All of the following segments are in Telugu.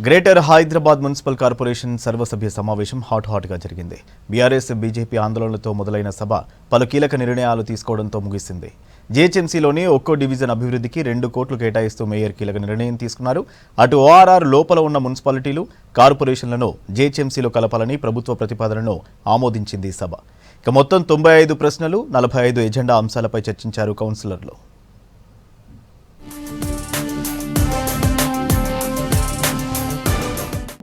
గ్రేటర్ హైదరాబాద్ మున్సిపల్ కార్పొరేషన్ సర్వసభ్య సమావేశం హాట్గా జరిగింది. బీఆర్ఎస్ బీజేపీ ఆందోళనలతో మొదలైన సభ పలు కీలక నిర్ణయాలు తీసుకోవడంతో ముగిసింది. జీహెచ్ఎంసీలోని ఒక్కో డివిజన్ అభివృద్ధికి 2 కోట్లు కేటాయిస్తూ మేయర్ కీలక నిర్ణయం తీసుకున్నారు. అటు ఓఆర్ఆర్ లోపల ఉన్న మున్సిపాలిటీలు, కార్పొరేషన్లను జీహెచ్ఎంసీలో కలపాలని ప్రభుత్వ ప్రతిపాదనను ఆమోదించింది సభ. ఇక మొత్తం 95 ప్రశ్నలు, 45 ఎజెండా అంశాలపై చర్చించారు కౌన్సిలర్లు.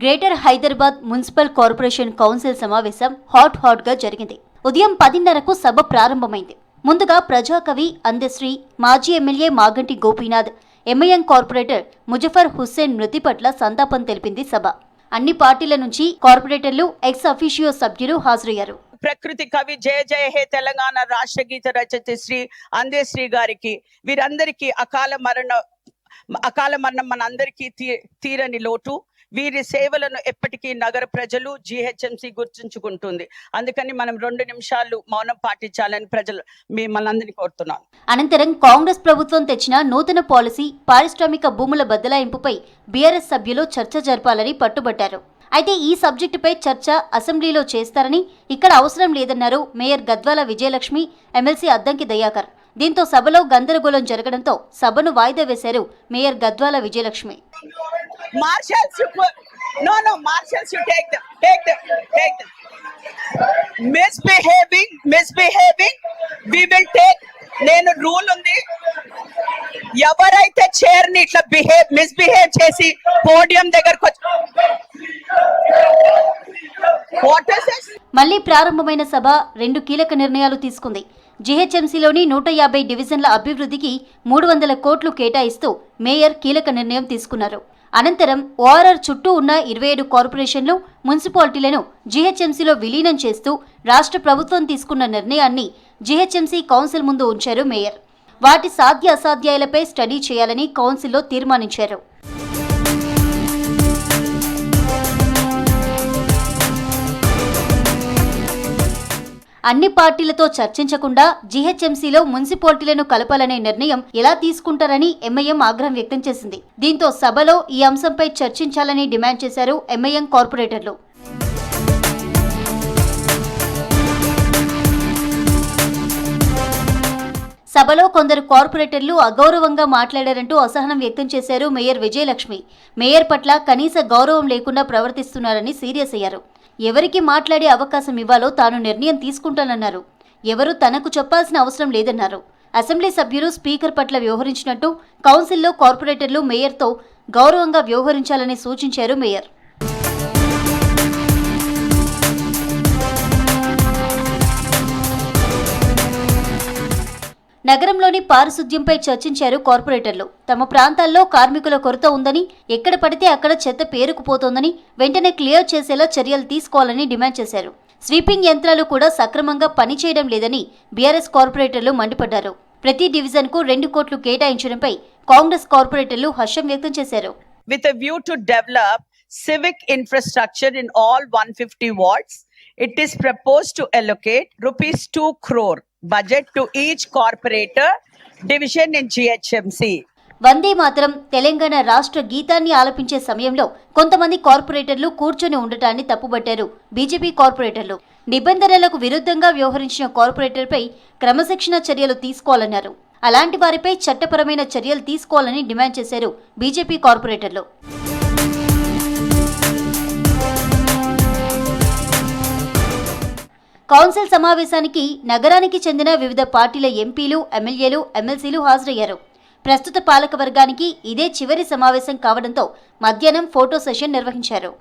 Greater Hyderabad municipal corporation council సమావేశం హాట్గా జరిగింది. ఉదయం 10:30కు సభ ప్రారంభమైంది. ముందుగా ప్రజాకవి అందశ్రీ, మాజీ MLA Maganti Gopinath, MIM corporator Muzaffar Hussain మృతి పట్ల సంతాపం తెలిపింది సభ. అన్ని పార్టీల నుంచి కార్పొరేటర్లు, ఎక్స్ అఫీషియో సభ్యులు హాజరయ్యారు. ప్రకృతి కవి జయ జయ హే తెలంగాణ రాష్ట్ర గీత రచయిత శ్రీ అందశ్రీ గారికి, వీరందరికీ అకాల మరణం మనందరికీ తీరని లోటు. వీరి సేవలను ఎప్పటికీ నగర ప్రజలు, జీహెచ్ఎంసీ గుర్తుంచుకుంటుంది. అందుకని మనం 2 నిమిషాలు మౌనం పాటించాలని ప్రజలు మిమ్మల్ని అందరినీ కోరుతున్నాను. అనంతరం కాంగ్రెస్ ప్రభుత్వం తెచ్చిన నూతన పాలసీ పారిశ్రామిక భూముల బదలాయింపుపై బీఆర్ఎస్ సభ్యులు చర్చ జరపాలని పట్టుబట్టారు. అయితే ఈ సబ్జెక్టుపై చర్చ అసెంబ్లీలో చేస్తారని, ఇక్కడ అవసరం లేదన్నారు మేయర్ గద్వాల విజయలక్ష్మి, ఎమ్మెల్సీ అద్దంకి దయాకర్. దీంతో సభలో గందరగోళం జరగడంతో సభను వాయిదా వేశారు మేయర్ గద్వాల విజయలక్ష్మి. నేను రూల్ ఉంది, ఎవరైతే చైర్ ని ఇట్లా మిస్బిహేవ్ చేసి పోడియం దగ్గరకు మళ్లీ ప్రారంభమైన సభ 2 కీలక నిర్ణయాలు తీసుకుంది. జీహెచ్ఎంసీలోని 150 డివిజన్ల అభివృద్ధికి 300 కోట్లు కేటాయిస్తూ మేయర్ కీలక నిర్ణయం తీసుకున్నారు. అనంతరం ఓఆర్ఆర్ చుట్టూ ఉన్న 27 కార్పొరేషన్లు, మున్సిపాలిటీలను జీహెచ్ఎంసీలో విలీనం చేస్తూ రాష్ట్ర ప్రభుత్వం తీసుకున్న నిర్ణయాన్ని జీహెచ్ఎంసీ కౌన్సిల్ ముందు ఉంచారు మేయర్. వాటి సాధ్య అసాధ్యాలపై స్టడీ చేయాలని కౌన్సిల్లో తీర్మానించారు. అన్ని పార్టీలతో చర్చించకుండా జీహెచ్ఎంసీలో మున్సిపాలిటీలను కలపాలనే నిర్ణయం ఎలా తీసుకుంటారని ఎంఐఎం ఆగ్రహం వ్యక్తం చేసింది. దీంతో సభలో ఈ అంశంపై చర్చించాలని డిమాండ్ చేశారు ఎంఐఎం కార్పొరేటర్లు. సభలో కొందరు కార్పొరేటర్లు అగౌరవంగా మాట్లాడారంటూ అసహనం వ్యక్తం చేశారు మేయర్ విజయలక్ష్మి. మేయర్ పట్ల కనీస గౌరవం లేకుండా ప్రవర్తిస్తున్నారని సీరియస్ అయ్యారు. ఎవరికి మాట్లాడే అవకాశం ఇవ్వాలో తాను నిర్ణయం తీసుకుంటానన్నారు. ఎవరూ తనకు చెప్పాల్సిన అవసరం లేదన్నారు. అసెంబ్లీ సభ్యులు స్పీకర్ పట్ల వ్యవహరించినట్టు కౌన్సిల్లో కార్పొరేటర్లు మేయర్తో గౌరవంగా వ్యవహరించాలని సూచించారు మేయర్. నగరంలోని పారిశుద్ధ్యంపై చర్చించారు కార్పొరేటర్లు. తమ ప్రాంతాల్లో కార్మికుల కొరత ఉందని, ఎక్కడ పడితే అక్కడ చెత్త పేరుకుపోతోందని వెంటనే క్లియర్ చేసేలా చర్యలు తీసుకోవాలని డిమాండ్ చేశారు. స్వీపింగ్ యంత్రాలు కూడా సక్రమంగా పనిచేయడం లేదని బీఆర్ఎస్ కార్పొరేటర్లు మండిపడ్డారు. ప్రతి డివిజన్కు 2 కోట్లు కేటాయించడంపై కాంగ్రెస్ కార్పొరేటర్లు హర్షం వ్యక్తం చేశారు. With a view to develop civic infrastructure in all 150 wards, it is proposed to allocate rupees 2 crore budget to each corporator division in GHMC. Vande Mataram Telangana రాష్ట్ర గీతాన్ని ఆలపించే సమయంలో కొంతమంది కార్పొరేటర్లు కూర్చొని ఉండటాన్ని తప్పుబట్టారు బీజేపీ కార్పొరేటర్లు. నిబంధనలకు విరుద్ధంగా వ్యవహరించిన కార్పొరేటర్పై క్రమశిక్షణ చర్యలు తీసుకోవాలన్నారు. అలాంటి వారిపై చట్టపరమైన చర్యలు తీసుకోవాలని డిమాండ్ చేశారు బీజేపీ కార్పొరేటర్లు. కౌన్సిల్ సమావేశానికి నగరానికి చెందిన వివిధ పార్టీల ఎంపీలు, ఎమ్మెల్యేలు, ఎమ్మెల్సీలు హాజరయ్యారు. ప్రస్తుత పాలక వర్గానికి ఇదే చివరి సమావేశం కావడంతో మధ్యాహ్నం ఫోటో సెషన్ నిర్వహించారు.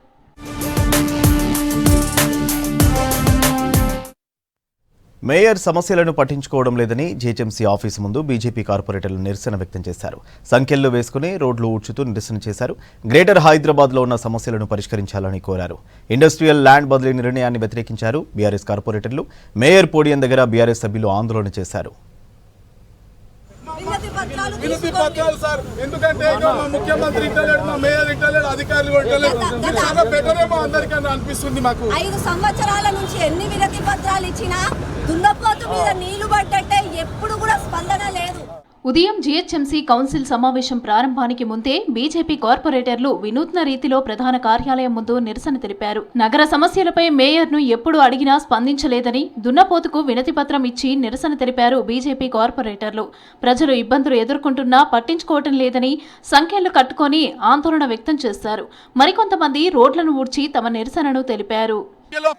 మేయర్ సమస్యలను పట్టించుకోవడం లేదని జీహెచ్ఎంసీ ఆఫీసు ముందు బీజేపీ కార్పొరేటర్లు నిరసన వ్యక్తం చేశారు. సంఖ్యల్లో వేసుకుని రోడ్లు ఊడ్చుతూ నిరసన చేశారు. గ్రేటర్ హైదరాబాద్లో ఉన్న సమస్యలను పరిష్కరించాలని కోరారు. ఇండస్ట్రియల్ ల్యాండ్ బదిలీ నిర్ణయాన్ని వ్యతిరేకించారు బీఆర్ఎస్ కార్పొరేటర్లు. మేయర్ పోడియం దగ్గర బీఆర్ఎస్ సభ్యులు ఆందోళన చేశారు. వినతి పత్రాలు సార్, ఎందుకంటే మా ముఖ్యమంత్రి ఇంటలేడు, మా మేయర్ ఇంటలేడు, అధికారులు ఇంటలేడు. చాలా బెటర్ ఏమో అందరికన్నా అనిపిస్తుంది మాకు. 5 సంవత్సరాల నుంచి ఎన్ని వినతి పత్రాలు ఇచ్చినా దున్నపోతు మీద నీళ్లు పడ్డట్టే ఎప్పుడు కూడా స్పందన లేదు. ఉదయం జీహెచ్ఎంసీ కౌన్సిల్ సమావేశం ప్రారంభానికి ముందే బీజేపీ కార్పొరేటర్లు వినూత్న రీతిలో ప్రధాన కార్యాలయం ముందు నిరసన తెలిపారు. నగర సమస్యలపై మేయర్ను ఎప్పుడు అడిగినా స్పందించలేదని, దున్నపోతుకు వినతిపత్రం ఇచ్చి నిరసన తెలిపారు బీజేపీ కార్పొరేటర్లు. ప్రజలు ఇబ్బందులు ఎదుర్కొంటున్నా పట్టించుకోవటం లేదని సంఖ్యలు కట్టుకొని ఆందోళన వ్యక్తం చేశారు. మరికొంతమంది రోడ్లను ఊడ్చి తమ నిరసనను తెలిపారు.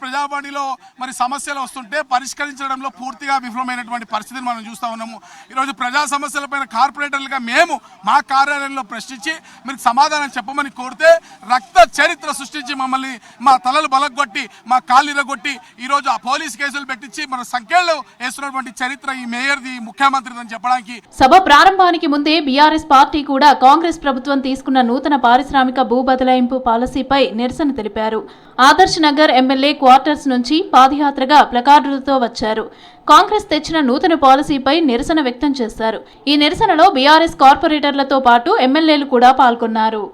ప్రజావాణిలో మరి సమస్యలు వస్తుంటే పరిష్కరించడంలో పూర్తిగా విఫలమైనటువంటి పరిస్థితిని మనం చూస్తూ ఉన్నాము. ఈరోజు ప్రజా సమస్యలపైన కార్పొరేటర్లుగా మేము మా కార్యాలయంలో ప్రశ్నించి మీరు సమాధానం చెప్పమని కోరితే రక్త చరిత్ర సృష్టించి మమ్మల్ని మా తలలు బలగొట్టి మా కాళ్ళు ఇరగొట్టి ఈరోజు ఆ పోలీస్ కేసులు పెట్టించి మన సంఖ్యలో వేస్తున్నటువంటి చరిత్ర ఈ మేయర్ది, ముఖ్యమంత్రిది అని చెప్పడానికి. సభ ప్రారంభానికి ముందే బీఆర్ఎస్ పార్టీ కూడా కాంగ్రెస్ ప్రభుత్వం తీసుకున్న నూతన పారిశ్రామిక భూ బదలాయింపు పాలసీపై నిరసన తెలిపారు. ఆదర్శ్ నగర్ ఎమ్మెల్యే క్వార్టర్స్ నుంచి పాదయాత్రగా ప్లకార్డులతో వచ్చారు. కాంగ్రెస్ తెచ్చిన నూతన పాలసీపై నిరసన వ్యక్తం చేశారు. ఈ నిరసనలో బీఆర్ఎస్ కార్పొరేటర్లతో పాటు ఎమ్మెల్యేలు కూడా పాల్గొన్నారు.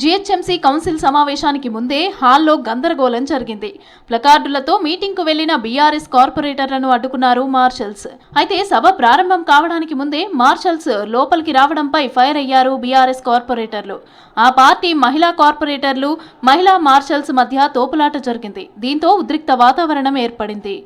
జీహెచ్ఎంసీ కౌన్సిల్ సమావేశానికి ముందే హాల్లో గందరగోళం జరిగింది. ప్లకార్డులతో మీటింగ్కు వెళ్లిన బీఆర్ఎస్ కార్పొరేటర్లను అడ్డుకున్నారు మార్షల్స్. అయితే సభ ప్రారంభం కావడానికి ముందే మార్షల్స్ లోపలికి రావడంపై ఫైర్ అయ్యారు బీఆర్ఎస్ కార్పొరేటర్లు. ఆ పార్టీ మహిళా కార్పొరేటర్లు, మహిళా మార్షల్స్ మధ్య తోపులాట జరిగింది. దీంతో ఉద్రిక్త వాతావరణం ఏర్పడింది.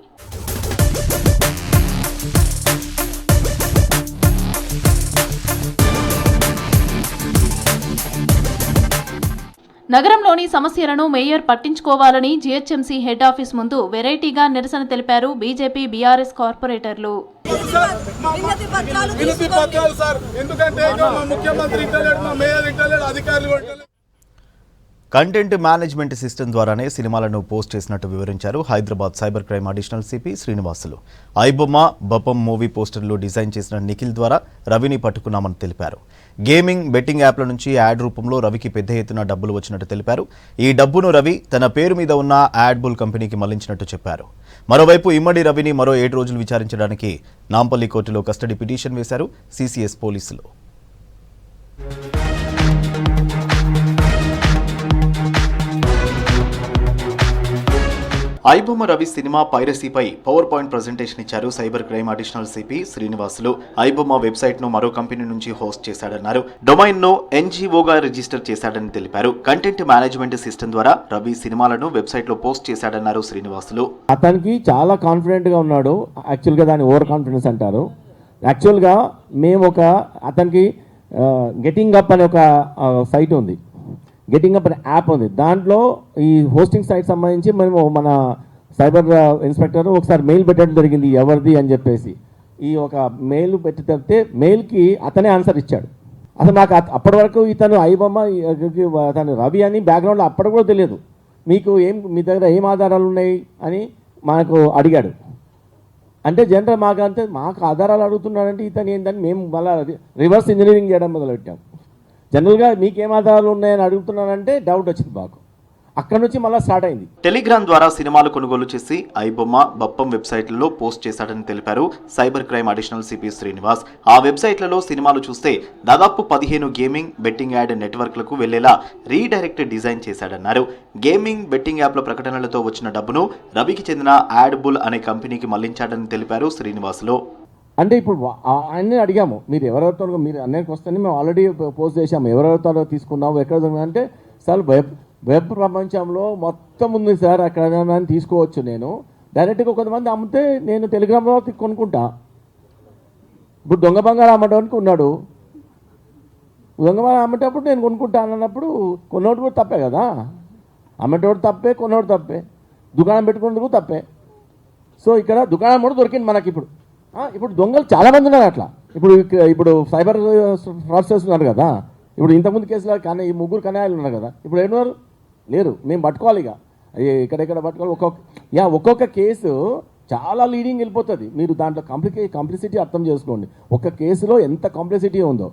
నగరంలోని సమస్యలను మేయర్ పట్టించుకోవాలని జీహెచ్ఎంసీ హెడ్ ఆఫీస్ ముందు వెరైటీగా నిరసన తెలిపారు బీజేపీ బీఆర్ఎస్ కార్పొరేటర్లు. వినతి పత్రాలు సార్, ఎందుకంటే మా ముఖ్యమంత్రి ఇంటలేడు, మా మేయర్ ఇంటలేడు, అధికారులు ఇంటలేడు. కంటెంట్ మేనేజ్మెంట్ సిస్టమ్ ద్వారానే సినిమాలను పోస్ట్ చేసినట్టు వివరించారు Hyderabad cyber crime additional CP Srinivasulu. IBomma, Bappam movie పోస్టర్లు డిజైన్ చేసిన నిఖిల్ ద్వారా రవిని పట్టుకున్నామని తెలిపారు. గేమింగ్, బెట్టింగ్ యాప్ల నుంచి యాడ్ రూపంలో రవికి పెద్ద ఎత్తున డబ్బులు వచ్చినట్టు తెలిపారు. ఈ డబ్బును రవి తన పేరు మీద ఉన్న యాడ్బుల్ కంపెనీకి మళ్లించినట్టు చెప్పారు. మరోవైపు ఇమ్మడి రవిని మరో 7 రోజులు విచారించడానికి నాంపల్లి కోర్టులో కస్టడీ పిటిషన్ వేశారు సిసిఎస్ పోలీసులు. ఐబొమ్మ రవి సినిమా పైరసీపై పవర్ పాయింట్ ప్రజెంటేషన్ ఇచ్చారు cyber crime additional CP Srinivasulu. IBomma website ను మరో కంపెనీ నుంచి హోస్ట్ చేశాడన్నారు. డొమైన్ ను ఎన్జీఓగా రిజిస్టర్ చేశాడని తెలిపారు. కంటెంట్ మేనేజ్మెంట్ సిస్టమ్ ద్వారా రవి సినిమాలను వెబ్సైట్ లో పోస్ట్ చేశాడన్నారు శ్రీనివాసులు. అతనికి చాలా కాన్ఫిడెంట్ గా ఉన్నాడు. యాక్చువల్ గా దాన్ని ఓవర్ కాన్ఫిడెన్స్ అంటారు. యాక్చువల్ గా మేము అతనికి గెటింగ్ అప్ అనే ఒక సైట్ ఉంది, గెటింగ్ అప్ అనే యాప్ ఉంది. దాంట్లో ఈ హోస్టింగ్ సైట్ సంబంధించి మేము మన సైబర్ ఇన్స్పెక్టర్ ఒకసారి మెయిల్ పెట్టడం జరిగింది, ఎవరిది అని చెప్పేసి. ఈ ఒక మెయిల్ పెట్టి తప్పితే మెయిల్కి అతనే ఆన్సర్ ఇచ్చాడు. అసలు నాకు అప్పటి వరకు ఇతను ఐబొమ్మ తను రవి అని బ్యాక్గ్రౌండ్లో అప్పటి కూడా తెలియదు. మీ దగ్గర ఏం ఆధారాలు ఉన్నాయి అని మనకు అడిగాడు. అంటే జనరల్ మాకు ఆధారాలు అడుగుతున్నాడంటే ఇతను ఏంటని మేము మళ్ళీ రివర్స్ ఇంజనీరింగ్ చేయడం మొదలుపెట్టాం. జనరల్గా మీకేం ఆధారాలు ఉన్నాయని అడుగుతున్నానంటే డౌట్ వచ్చింది మాకు. అక్కడ నుంచి మళ్ళీ స్టార్ట్ అయింది. టెలిగ్రామ్ ద్వారా సినిమాలు కొనుగోలు చేసి ఐబొమ్మ, బప్పం వెబ్సైట్లలో పోస్ట్ చేశాడని తెలిపారు cyber crime additional CP Srinivas. ఆ వెబ్సైట్లలో సినిమాలు చూస్తే దాదాపు 15 గేమింగ్, బెట్టింగ్ యాడ్ నెట్వర్క్లకు వెళ్లేలా రీడైరెక్ట్ డిజైన్ చేశాడన్నారు. గేమింగ్, బెట్టింగ్ యాప్ల ప్రకటనలతో వచ్చిన డబ్బును రవికి చెందిన యాడ్బుల్ అనే కంపెనీకి మళ్లించాడని తెలిపారు శ్రీనివాసులు. అంటే ఇప్పుడు అన్నీ అడిగాము, మీరు ఎవరెవరితో మీరు అన్నిటికి వస్తే మేము ఆల్రెడీ పోస్ట్ చేసాము, ఎవరెవరితో తీసుకున్నాము, ఎక్కడ అంటే సార్ వెబ్ ప్రపంచంలో మొత్తం ఉంది సార్, అక్కడ తీసుకోవచ్చు. నేను డైరెక్ట్గా కొంతమంది అమ్మితే నేను టెలిగ్రామ్లో కొనుక్కుంటా. ఇప్పుడు దొంగ బంగారం అమ్మడానికి ఉన్నాడు, దొంగ బంగారం అమ్మేటప్పుడు నేను కొనుక్కుంటా అన్నప్పుడు కొన్నోడు కూడా తప్పే కదా. అమ్మేటోడు తప్పే, కొన్నోడు తప్పే, దుకాణం పెట్టుకునేందుకు తప్పే. సో ఇక్కడ దుకాణం కూడా దొరికింది మనకి. ఇప్పుడు దొంగలు చాలామంది ఉన్నారు అట్లా. ఇప్పుడు సైబర్ ఫ్రాడ్స్టర్స్ ఉన్నారు కదా. ఇప్పుడు ఇంతకుముందు కేసులో కానీ ఈ 3 కన్యాయాలు ఉన్నారు కదా. ఇప్పుడు ఏమన్నారు లేరు, మేము పట్టుకోవాలి. ఇక ఎక్కడెక్కడ పట్టుకోవాలి. ఒక్కొక్క కేసు చాలా లీడింగ్ వెళ్ళిపోతుంది. మీరు దాంట్లో కాంప్లిసిటీ అర్థం చేసుకోండి. ఒక కేసులో ఎంత కాంప్లిసిటీ ఉందో,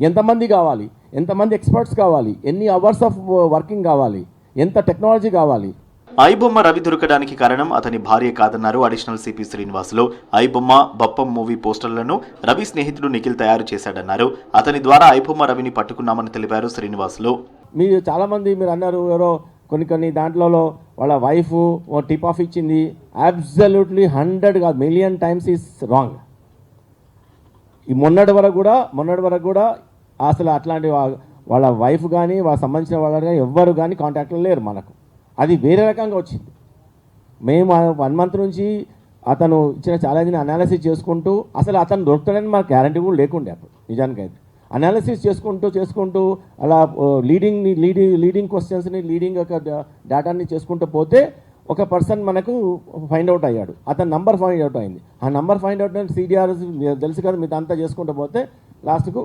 ఎంతమంది కావాలి, ఎంతమంది ఎక్స్పర్ట్స్ కావాలి, ఎన్ని అవర్స్ ఆఫ్ వర్కింగ్ కావాలి, ఎంత టెక్నాలజీ కావాలి. ఐబొమ్మ రవి దొరకడానికి కారణం అతని భార్య కాదన్నారు additional CP Srinivasulu. IBomma, Bappam movie పోస్టర్లను రవి స్నేహితుడు నిఖిల్ తయారు చేశాడన్నారు. అతని ద్వారా ఐబొమ్మ రవిని పట్టుకున్నామని తెలిపారు శ్రీనివాసులు. మీరు చాలామంది మీరు అన్నారు, ఎవరో కొన్ని దాంట్లో వాళ్ళ వైఫ్ టిప్ ఆఫ్ ఇచ్చింది. అబ్సల్యూట్లీ 100 కాదు, మిలియన్ టైమ్స్ ఈస్ రాంగ్. ఈ మొన్నటి వరకు కూడా అసలు అట్లాంటి వాళ్ళ వైఫ్ కానీ వాళ్ళ సంబంధించిన వాళ్ళు కానీ ఎవ్వరు కానీ కాంటాక్ట్లో లేరు మనకు. అది వేరే రకంగా వచ్చింది. మేము 1 మంత్ నుంచి అతను ఇచ్చిన ఛాలెంజ్ని అనాలిసిస్ చేసుకుంటూ, అసలు అతను దొరుకుతాడని మాకు గ్యారంటీ కూడా లేకుండే అప్పుడు. నిజానికైతే అనాలిసిస్ చేసుకుంటూ అలా లీడింగ్ క్వశ్చన్స్ని లీడింగ్ యొక్క డేటాని చేసుకుంటూ పోతే ఒక పర్సన్ మనకు ఫైండ్ అవుట్ అయ్యాడు. అతని నంబర్ ఫైండ్ అవుట్ అయింది. ఆ నంబర్ ఫైండ్ అవుట్ అయిన సిడిఆర్ తెలుసు కదా, మీరు అంతా చేసుకుంటూ పోతే లాస్ట్కు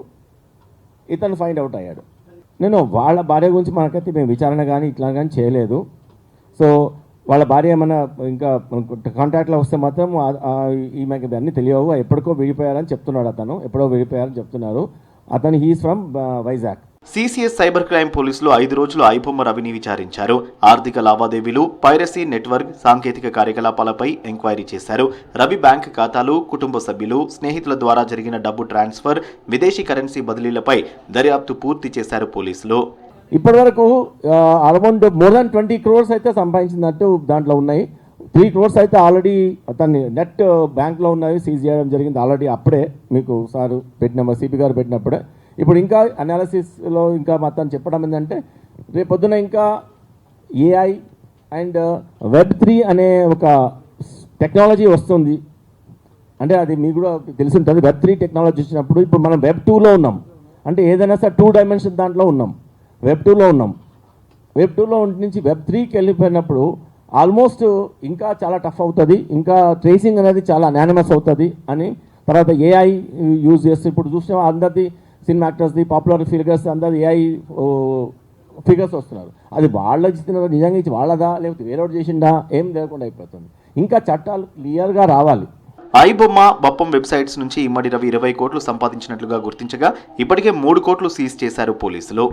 ఇతను ఫైండ్ అవుట్ అయ్యాడు. నేను వాళ్ళ భార్య గురించి మనకైతే మేము విచారణ కానీ ఇట్లా కానీ చేయలేదు. సో వాళ్ళ భార్య ఏమైనా ఇంకా కాంటాక్ట్లో వస్తే మాత్రం ఈమెకి అన్నీ తెలియవు, ఎప్పటికో విడిపోయారని చెప్తున్నాడు. ఎప్పుడో విడిపోయారని చెప్తున్నారు. అతను he's from Vizag. CCS cyber crime పోలీసులు 5 రోజులు ఐబొమ్మ రవిని విచారించారు. ఆర్థిక లావాదేవీలు, పైరసీ నెట్వర్క్, సాంకేతిక కార్యకలాపాలపై ఎంక్వైరీ చేశారు. రవి బ్యాంక్ ఖాతాలు, కుటుంబ సభ్యులు, స్నేహితుల ద్వారా జరిగిన డబ్బు ట్రాన్స్ఫర్, విదేశీ కరెన్సీ బదిలీలపై దర్యాప్తు పూర్తి చేశారు పోలీసులు. ఇప్పటి వరకు అరౌండ్ మోర్ దాన్ 20 crores అయితే సంపాదించినట్టు దాంట్లో ఉన్నాయి. 3 crores అయితే ఆల్రెడీ అతన్ని నెట్ బ్యాంక్లో ఉన్నవి సీజ్ చేయడం జరిగింది ఆల్రెడీ. అప్పుడే మీకు సారు పెట్టిన సిపి గారు పెట్టినప్పుడే. ఇప్పుడు ఇంకా అనాలిసిస్లో ఇంకా మొత్తం చెప్పడం ఏంటంటే, రేపొద్దున ఇంకా ఏఐ అండ్ Web3 అనే ఒక టెక్నాలజీ వస్తుంది. అంటే అది మీకు కూడా తెలిసి ఉంటుంది. Web3 టెక్నాలజీ వచ్చినప్పుడు ఇప్పుడు మనం Web2లో ఉన్నాం. అంటే ఏదైనా సరే 2 dimension దాంట్లో ఉన్నాం. Web2లో ఉన్నాం. Web2లో నుంచి Web3కి వెళ్ళిపోయినప్పుడు ఆల్మోస్ట్ ఇంకా చాలా టఫ్ అవుతుంది. ఇంకా ట్రేసింగ్ అనేది చాలా అనానిమస్ అవుతుంది అని. తర్వాత ఏఐ యూజ్ చేస్తే ఇప్పుడు చూసిన అందరిది సినిమా యాక్టర్స్ది, పాపులర్ ఫిగర్స్ అందరిది ఏఐ ఫిగర్స్ వస్తున్నారు. అది వాళ్ళ ఇస్తున్నారు, నిజంగా ఇచ్చి వాళ్ళదా లేకపోతే వేరేవాడు చేసిండా ఏం లేకుండా అయిపోతుంది. ఇంకా చట్టాలు క్లియర్గా రావాలి. ఐబొమ్మ, బప్పం వెబ్సైట్స్ నుంచి ఇమ్మడి రవి 20 కోట్లు సంపాదించినట్లుగా గుర్తించగా ఇప్పటికే 3 కోట్లు సీజ్ చేశారు పోలీసులు.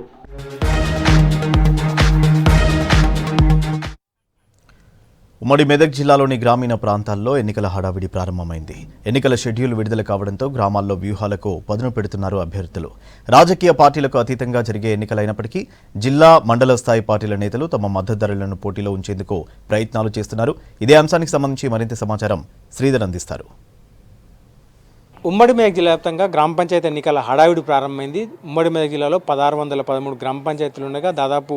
ఉమ్మడి మెదక్ జిల్లాలోని గ్రామీణ ప్రాంతాల్లో ఎన్నికల హడావిడి ప్రారంభమైంది. ఎన్నికల షెడ్యూల్ విడుదల కావడంతో గ్రామాల్లో వ్యూహాలకు పదును పెడుతున్నారు అభ్యర్థులు. రాజకీయ పార్టీలకు అతీతంగా జరిగే ఎన్నికలైనప్పటికీ జిల్లా, మండల స్థాయి పార్టీల నేతలు తమ మద్దతుదారులను పోటీలో ఉంచేందుకు ప్రయత్నాలు చేస్తున్నారు. ఇదే అంశానికి సంబంధించి మరింత సమాచారం శ్రీధర్ అందిస్తారు. ఉమ్మడి మెదక్ జిల్లా వ్యాప్తంగా గ్రామ పంచాయతీ ఎన్నికల హడావిడి ప్రారంభమైంది. ఉమ్మడి మెదక్ జిల్లాలో 1613 గ్రామ పంచాయతీలు ఉండగా దాదాపు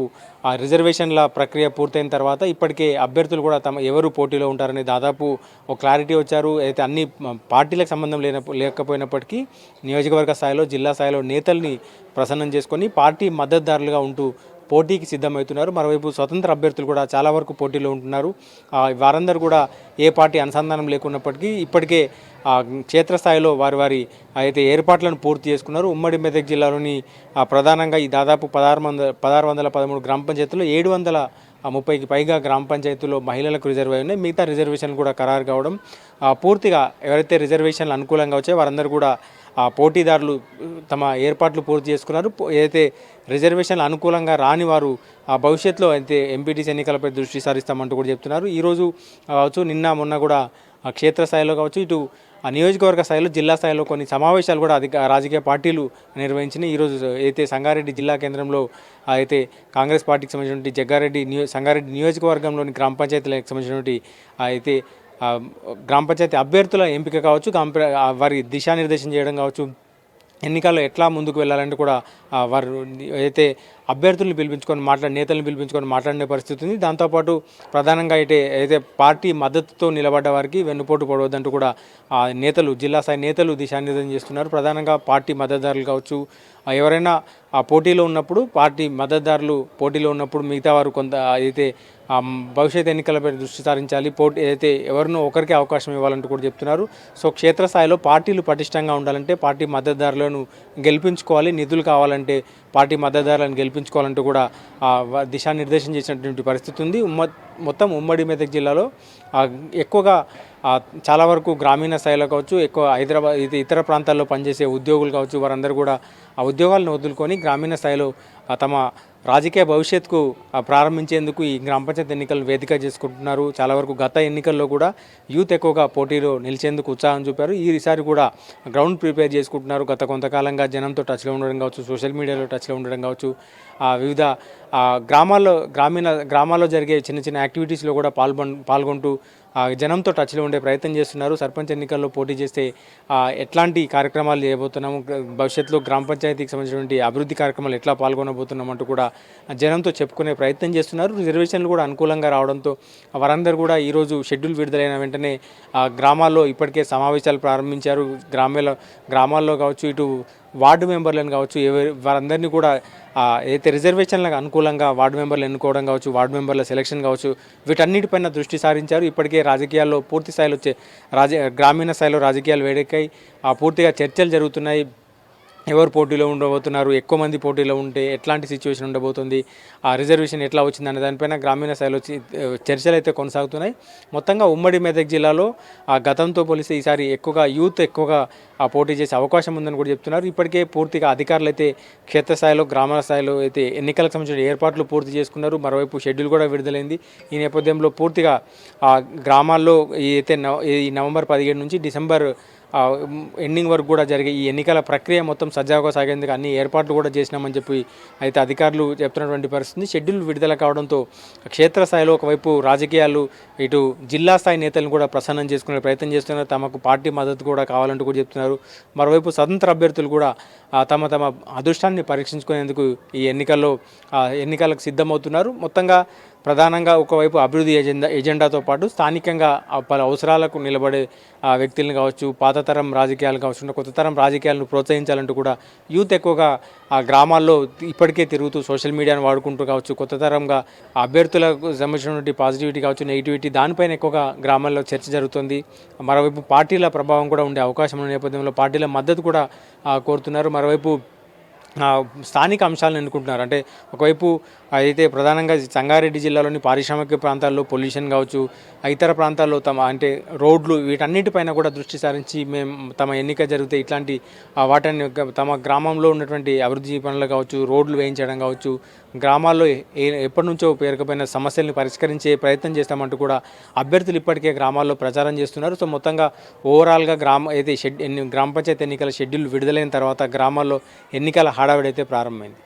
రిజర్వేషన్ల ప్రక్రియ పూర్తయిన తర్వాత ఇప్పటికే అభ్యర్థులు కూడా ఎవరు పోటీలో ఉంటారని దాదాపు ఒక క్లారిటీ వచ్చారు. అయితే అన్ని పార్టీలకు సంబంధం లేకపోయినప్పటికీ నియోజకవర్గ స్థాయిలో, జిల్లా స్థాయిలో నేతల్ని ప్రసన్నం చేసుకొని పార్టీ మద్దతుదారులుగా ఉంటూ పోటీకి సిద్ధమవుతున్నారు. మరోవైపు స్వతంత్ర అభ్యర్థులు కూడా చాలా వరకు పోటీలో ఉంటున్నారు. వారందరూ కూడా ఏ పార్టీ అనుసంధానం లేకున్నప్పటికీ ఇప్పటికే క్షేత్రస్థాయిలో వారి అయితే ఏర్పాట్లను పూర్తి చేసుకున్నారు. ఉమ్మడి మెదక్ జిల్లాలోని ప్రధానంగా ఈ దాదాపు 1613 గ్రామ పంచాయతీల్లో 730కి పైగా గ్రామ పంచాయతీల్లో మహిళలకు రిజర్వ్ అయి ఉన్నాయి. మిగతా రిజర్వేషన్లు కూడా ఖరారు కావడం, పూర్తిగా ఎవరైతే రిజర్వేషన్లు అనుకూలంగా వచ్చాయో వారందరూ కూడా పోటీదారులు తమ ఏర్పాట్లు పూర్తి చేసుకున్నారు. ఏదైతే రిజర్వేషన్లు అనుకూలంగా రాని వారు భవిష్యత్తులో అయితే ఎంపీటీసీ ఎన్నికలపై దృష్టి సారిస్తామంటూ కూడా చెప్తున్నారు. ఈరోజు కావచ్చు, నిన్న మొన్న కూడా క్షేత్రస్థాయిలో కావచ్చు, ఇటు నియోజకవర్గ స్థాయిలో, జిల్లా స్థాయిలో కొన్ని సమావేశాలు కూడా రాజకీయ పార్టీలు నిర్వహించినాయి. ఈరోజు అయితే సంగారెడ్డి జిల్లా కేంద్రంలో అయితే కాంగ్రెస్ పార్టీకి సంబంధించినటువంటి సంగారెడ్డి నియోజకవర్గంలోని గ్రామ పంచాయతీలకు సంబంధించినటువంటి అయితే గ్రామ పంచాయతీ అభ్యర్థుల ఎంపిక కావచ్చు, వారి దిశానిర్దేశం చేయడం కావచ్చు, ఎన్నికల్లో ఎట్లా ముందుకు వెళ్ళాలంటే కూడా వారు అయితే అభ్యర్థులను పిలిపించుకొని నేతలను పిలిపించుకొని మాట్లాడిన పరిస్థితి ఉంది. దాంతోపాటు ప్రధానంగా అయితే పార్టీ మద్దతుతో నిలబడ్డ వారికి వెన్నుపోటు పడవద్దంటూ కూడా నేతలు, జిల్లా స్థాయి నేతలు దిశానిర్దేశం చేస్తున్నారు. ప్రధానంగా పార్టీ మద్దతుదారులు కావచ్చు, ఎవరైనా పోటీలో ఉన్నప్పుడు, పార్టీ మద్దతుదారులు పోటీలో ఉన్నప్పుడు మిగతా వారు కొంత అయితే భవిష్యత్ ఎన్నికలపై దృష్టి సారించాలి, అయితే ఎవరినో ఒకరికి అవకాశం ఇవ్వాలంటూ కూడా చెప్తున్నారు. సో క్షేత్రస్థాయిలో పార్టీలు పటిష్టంగా ఉండాలంటే పార్టీ మద్దతుదారులను గెలిపించుకోవాలి, నిధులు కావాలంటే పార్టీ మద్దతుదారులను గెలిపించుకోవాలంటూ కూడా దిశానిర్దేశం చేసినటువంటి పరిస్థితి ఉంది. మొత్తం ఉమ్మడి మెదక్ జిల్లాలో ఎక్కువగా చాలా వరకు గ్రామీణ స్థాయిలో కావచ్చు, ఎక్కువ హైదరాబాద్ ఇతర ప్రాంతాల్లో పనిచేసే ఉద్యోగులు కావచ్చు, వారందరూ కూడా ఆ ఉద్యోగాలను వదులుకొని గ్రామీణ స్థాయిలో తమ రాజకీయ భవిష్యత్తుకు ప్రారంభించేందుకు ఈ గ్రామ పంచాయతీ ఎన్నికలను వేదిక చేసుకుంటున్నారు. చాలా వరకు గత ఎన్నికల్లో కూడా యూత్ ఎక్కువగా పోటీలో నిలిచేందుకు ఉత్సాహం చూపారు. ఈసారి కూడా గ్రౌండ్ ప్రిపేర్ చేసుకుంటున్నారు. గత కొంతకాలంగా జనంతో టచ్లో ఉండడం కావచ్చు, సోషల్ మీడియాలో టచ్లో ఉండడం కావచ్చు, వివిధ గ్రామాల్లో జరిగే చిన్న చిన్న యాక్టివిటీస్లో కూడా పాల్గొంటూ జనంతో టచ్లో ఉండే ప్రయత్నం చేస్తున్నారు. సర్పంచ్ ఎన్నికల్లో పోటీ చేస్తే ఎట్లాంటి కార్యక్రమాలు చేయబోతున్నాము, భవిష్యత్తులో గ్రామ పంచాయతీకి సంబంధించినటువంటి అభివృద్ధి కార్యక్రమాలు ఎట్లా పాల్గొనబోతున్నాం అంటూ కూడా జనంతో చెప్పుకునే ప్రయత్నం చేస్తున్నారు. రిజర్వేషన్లు కూడా అనుకూలంగా రావడంతో వారందరూ కూడా ఈరోజు షెడ్యూల్ విడుదలైన వెంటనే గ్రామాల్లో ఇప్పటికే సమావేశాలు ప్రారంభించారు. గ్రామాల్లో కావచ్చు, ఇటు వార్డు మెంబర్లను కావచ్చు, వారందరినీ కూడా అయితే రిజర్వేషన్లకు అనుకూలంగా వార్డు మెంబర్లు ఎన్నుకోవడం కావచ్చు, వార్డు మెంబర్ల సెలక్షన్ కావచ్చు, వీటన్నిటిపైన దృష్టి సారించారు. ఇప్పటికే రాజకీయాల్లో పూర్తి స్థాయిలో గ్రామీణ స్థాయిలో రాజకీయాలు వేడెక్కాయి. పూర్తిగా చర్చలు జరుగుతున్నాయి. ఎవరు పోటీలో ఉండబోతున్నారు, ఎక్కువ మంది పోటీలో ఉంటే ఎట్లాంటి సిచ్యువేషన్ ఉండబోతుంది, ఆ రిజర్వేషన్ ఎట్లా వచ్చిందనే దానిపైన గ్రామీణ స్థాయిలో చర్చలు అయితే కొనసాగుతున్నాయి. మొత్తంగా ఉమ్మడి మెదక్ జిల్లాలో గతంతో పోలిస్తే ఈసారి యూత్ ఎక్కువగా పోటీ చేసే అవకాశం ఉందని కూడా చెప్తున్నారు. ఇప్పటికే పూర్తిగా అధికారులు అయితే క్షేత్రస్థాయిలో, గ్రామాల స్థాయిలో అయితే ఎన్నికలకు సంబంధించిన ఏర్పాట్లు పూర్తి చేసుకున్నారు. మరోవైపు షెడ్యూల్ కూడా విడుదలైంది. ఈ నేపథ్యంలో పూర్తిగా గ్రామాల్లో ఈ నవంబర్ 17 నుంచి డిసెంబర్ ఎండింగ్ వరకు కూడా జరిగే ఈ ఎన్నికల ప్రక్రియ మొత్తం సజావుగా సాగేందుకు అన్ని ఏర్పాట్లు కూడా చేసినామని చెప్పి అయితే అధికారులు చెప్తున్నటువంటి పరిస్థితి. షెడ్యూల్ విడుదల కావడంతో క్షేత్రస్థాయిలో ఒకవైపు రాజకీయాలు, ఇటు జిల్లా స్థాయి నేతలను కూడా ప్రసన్నం చేసుకునే ప్రయత్నం చేస్తున్నారు. తమకు పార్టీ మద్దతు కూడా కావాలంటూ కూడా చెప్తున్నారు. మరోవైపు స్వతంత్ర అభ్యర్థులు కూడా తమ అదృష్టాన్ని పరీక్షించుకునేందుకు ఈ ఎన్నికలకు సిద్ధమవుతున్నారు. మొత్తంగా ప్రధానంగా ఒకవైపు అభివృద్ధి ఎజెండాతో పాటు స్థానికంగా పలు అవసరాలకు నిలబడే వ్యక్తులను కావచ్చు, పాతతరం రాజకీయాలు కావచ్చు, కొత్త తరం రాజకీయాలను ప్రోత్సహించాలంటూ కూడా యూత్ ఎక్కువగా గ్రామాల్లో ఇప్పటికే తిరుగుతూ సోషల్ మీడియాను వాడుకుంటూ కావచ్చు, కొత్త తరంగా అభ్యర్థులకు సంబంధించినటువంటి పాజిటివిటీ కావచ్చు, నెగిటివిటీ దానిపైన ఎక్కువగా గ్రామాల్లో చర్చ జరుగుతుంది. మరోవైపు పార్టీల ప్రభావం కూడా ఉండే అవకాశం ఉన్న నేపథ్యంలో పార్టీల మద్దతు కూడా కోరుతున్నారు. మరోవైపు స్థానిక అంశాలను ఎన్నుకుంటున్నారు. అంటే ఒకవైపు అయితే ప్రధానంగా సంగారెడ్డి జిల్లాలోని పారిశ్రామిక ప్రాంతాల్లో పొల్యూషన్ కావచ్చు, ఇతర ప్రాంతాల్లో అంటే రోడ్లు, వీటన్నిటిపైన కూడా దృష్టి సారించి తమ ఎన్నిక జరిగితే ఇట్లాంటి వాటిని తమ గ్రామంలో ఉన్నటువంటి అభివృద్ధి పనులు కావచ్చు, రోడ్లు వేయించడం కావచ్చు, గ్రామాల్లో ఎప్పటి నుంచో పేరుకపోయిన సమస్యల్ని పరిష్కరించే ప్రయత్నం చేస్తామంటూ కూడా అభ్యర్థులు ఇప్పటికే గ్రామాల్లో ప్రచారం చేస్తున్నారు. సో మొత్తంగా ఓవరాల్గా గ్రామ పంచాయతీ ఎన్నికల షెడ్యూల్ విడుదలైన తర్వాత గ్రామాల్లో ఎన్నికల హడావిడైతే ప్రారంభమైంది.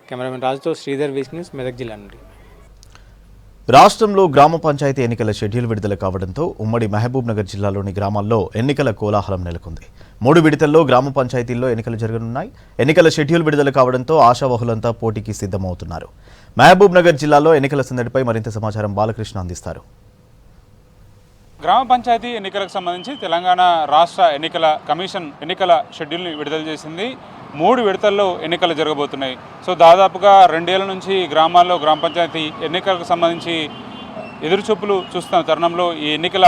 కెమెరామెన్ రాజుతో శ్రీధర్ వీస్ న్యూస్, మెదక్ జిల్లా నుండి. రాష్ట్రంలో గ్రామ పంచాయతీ ఎన్నికల షెడ్యూల్ విడుదల కావడంతో ఉమ్మడి మహబూబ్ నగర్ జిల్లాలోని గ్రామాల్లో ఎన్నికల కోలాహలం నెలకొంది. 3 విడతల్లో గ్రామ పంచాయతీల్లో ఎన్నికలు జరగనున్నాయి. ఎన్నికల షెడ్యూల్ విడుదల కావడంతో ఆశావహులంతా పోటీకి సిద్ధమవుతున్నారు. మహబూబ్ నగర్ జిల్లాలో ఎన్నికల సందడిపై మరింత సమాచారం బాలకృష్ణ అందిస్తారు. గ్రామ పంచాయతీ ఎన్నికలకు సంబంధించి తెలంగాణ రాష్ట్ర ఎన్నికల కమిషన్ ఎన్నికల షెడ్యూల్ని విడుదల చేసింది. 3 విడతల్లో ఎన్నికలు జరగబోతున్నాయి. సో దాదాపుగా 2 ఏళ్ల నుంచి గ్రామాల్లో గ్రామ పంచాయతీ ఎన్నికలకు సంబంధించి ఎదురుచూపులు చూస్తున్న తరుణంలో ఈ ఎన్నికల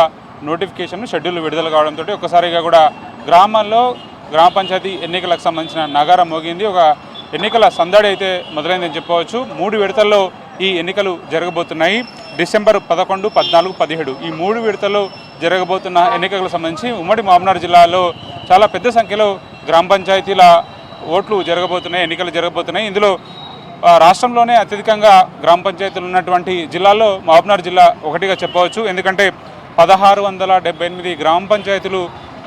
నోటిఫికేషన్ షెడ్యూల్ విడుదల కావడంతో ఒక్కసారిగా కూడా గ్రామాల్లో గ్రామ పంచాయతీ ఎన్నికలకు సంబంధించిన నగారం మోగింది. ఒక ఎన్నికల సందడి అయితే మొదలైందని చెప్పవచ్చు. 3 విడతల్లో ఈ ఎన్నికలు జరగబోతున్నాయి. డిసెంబర్ 11, 14, 17 ఈ 3 విడతల్లో జరగబోతున్న ఎన్నికలకు సంబంధించి ఉమ్మడి మహబూబ్నగర్ జిల్లాలో చాలా పెద్ద సంఖ్యలో గ్రామ పంచాయతీల ఓట్లు జరగబోతున్నాయి, ఎన్నికలు జరగబోతున్నాయి. ఇందులో రాష్ట్రంలోనే అత్యధికంగా గ్రామ పంచాయతీలు ఉన్నటువంటి జిల్లాల్లో మహబూబ్నగర్ జిల్లా ఒకటిగా చెప్పవచ్చు. ఎందుకంటే 1678 గ్రామ పంచాయతీలు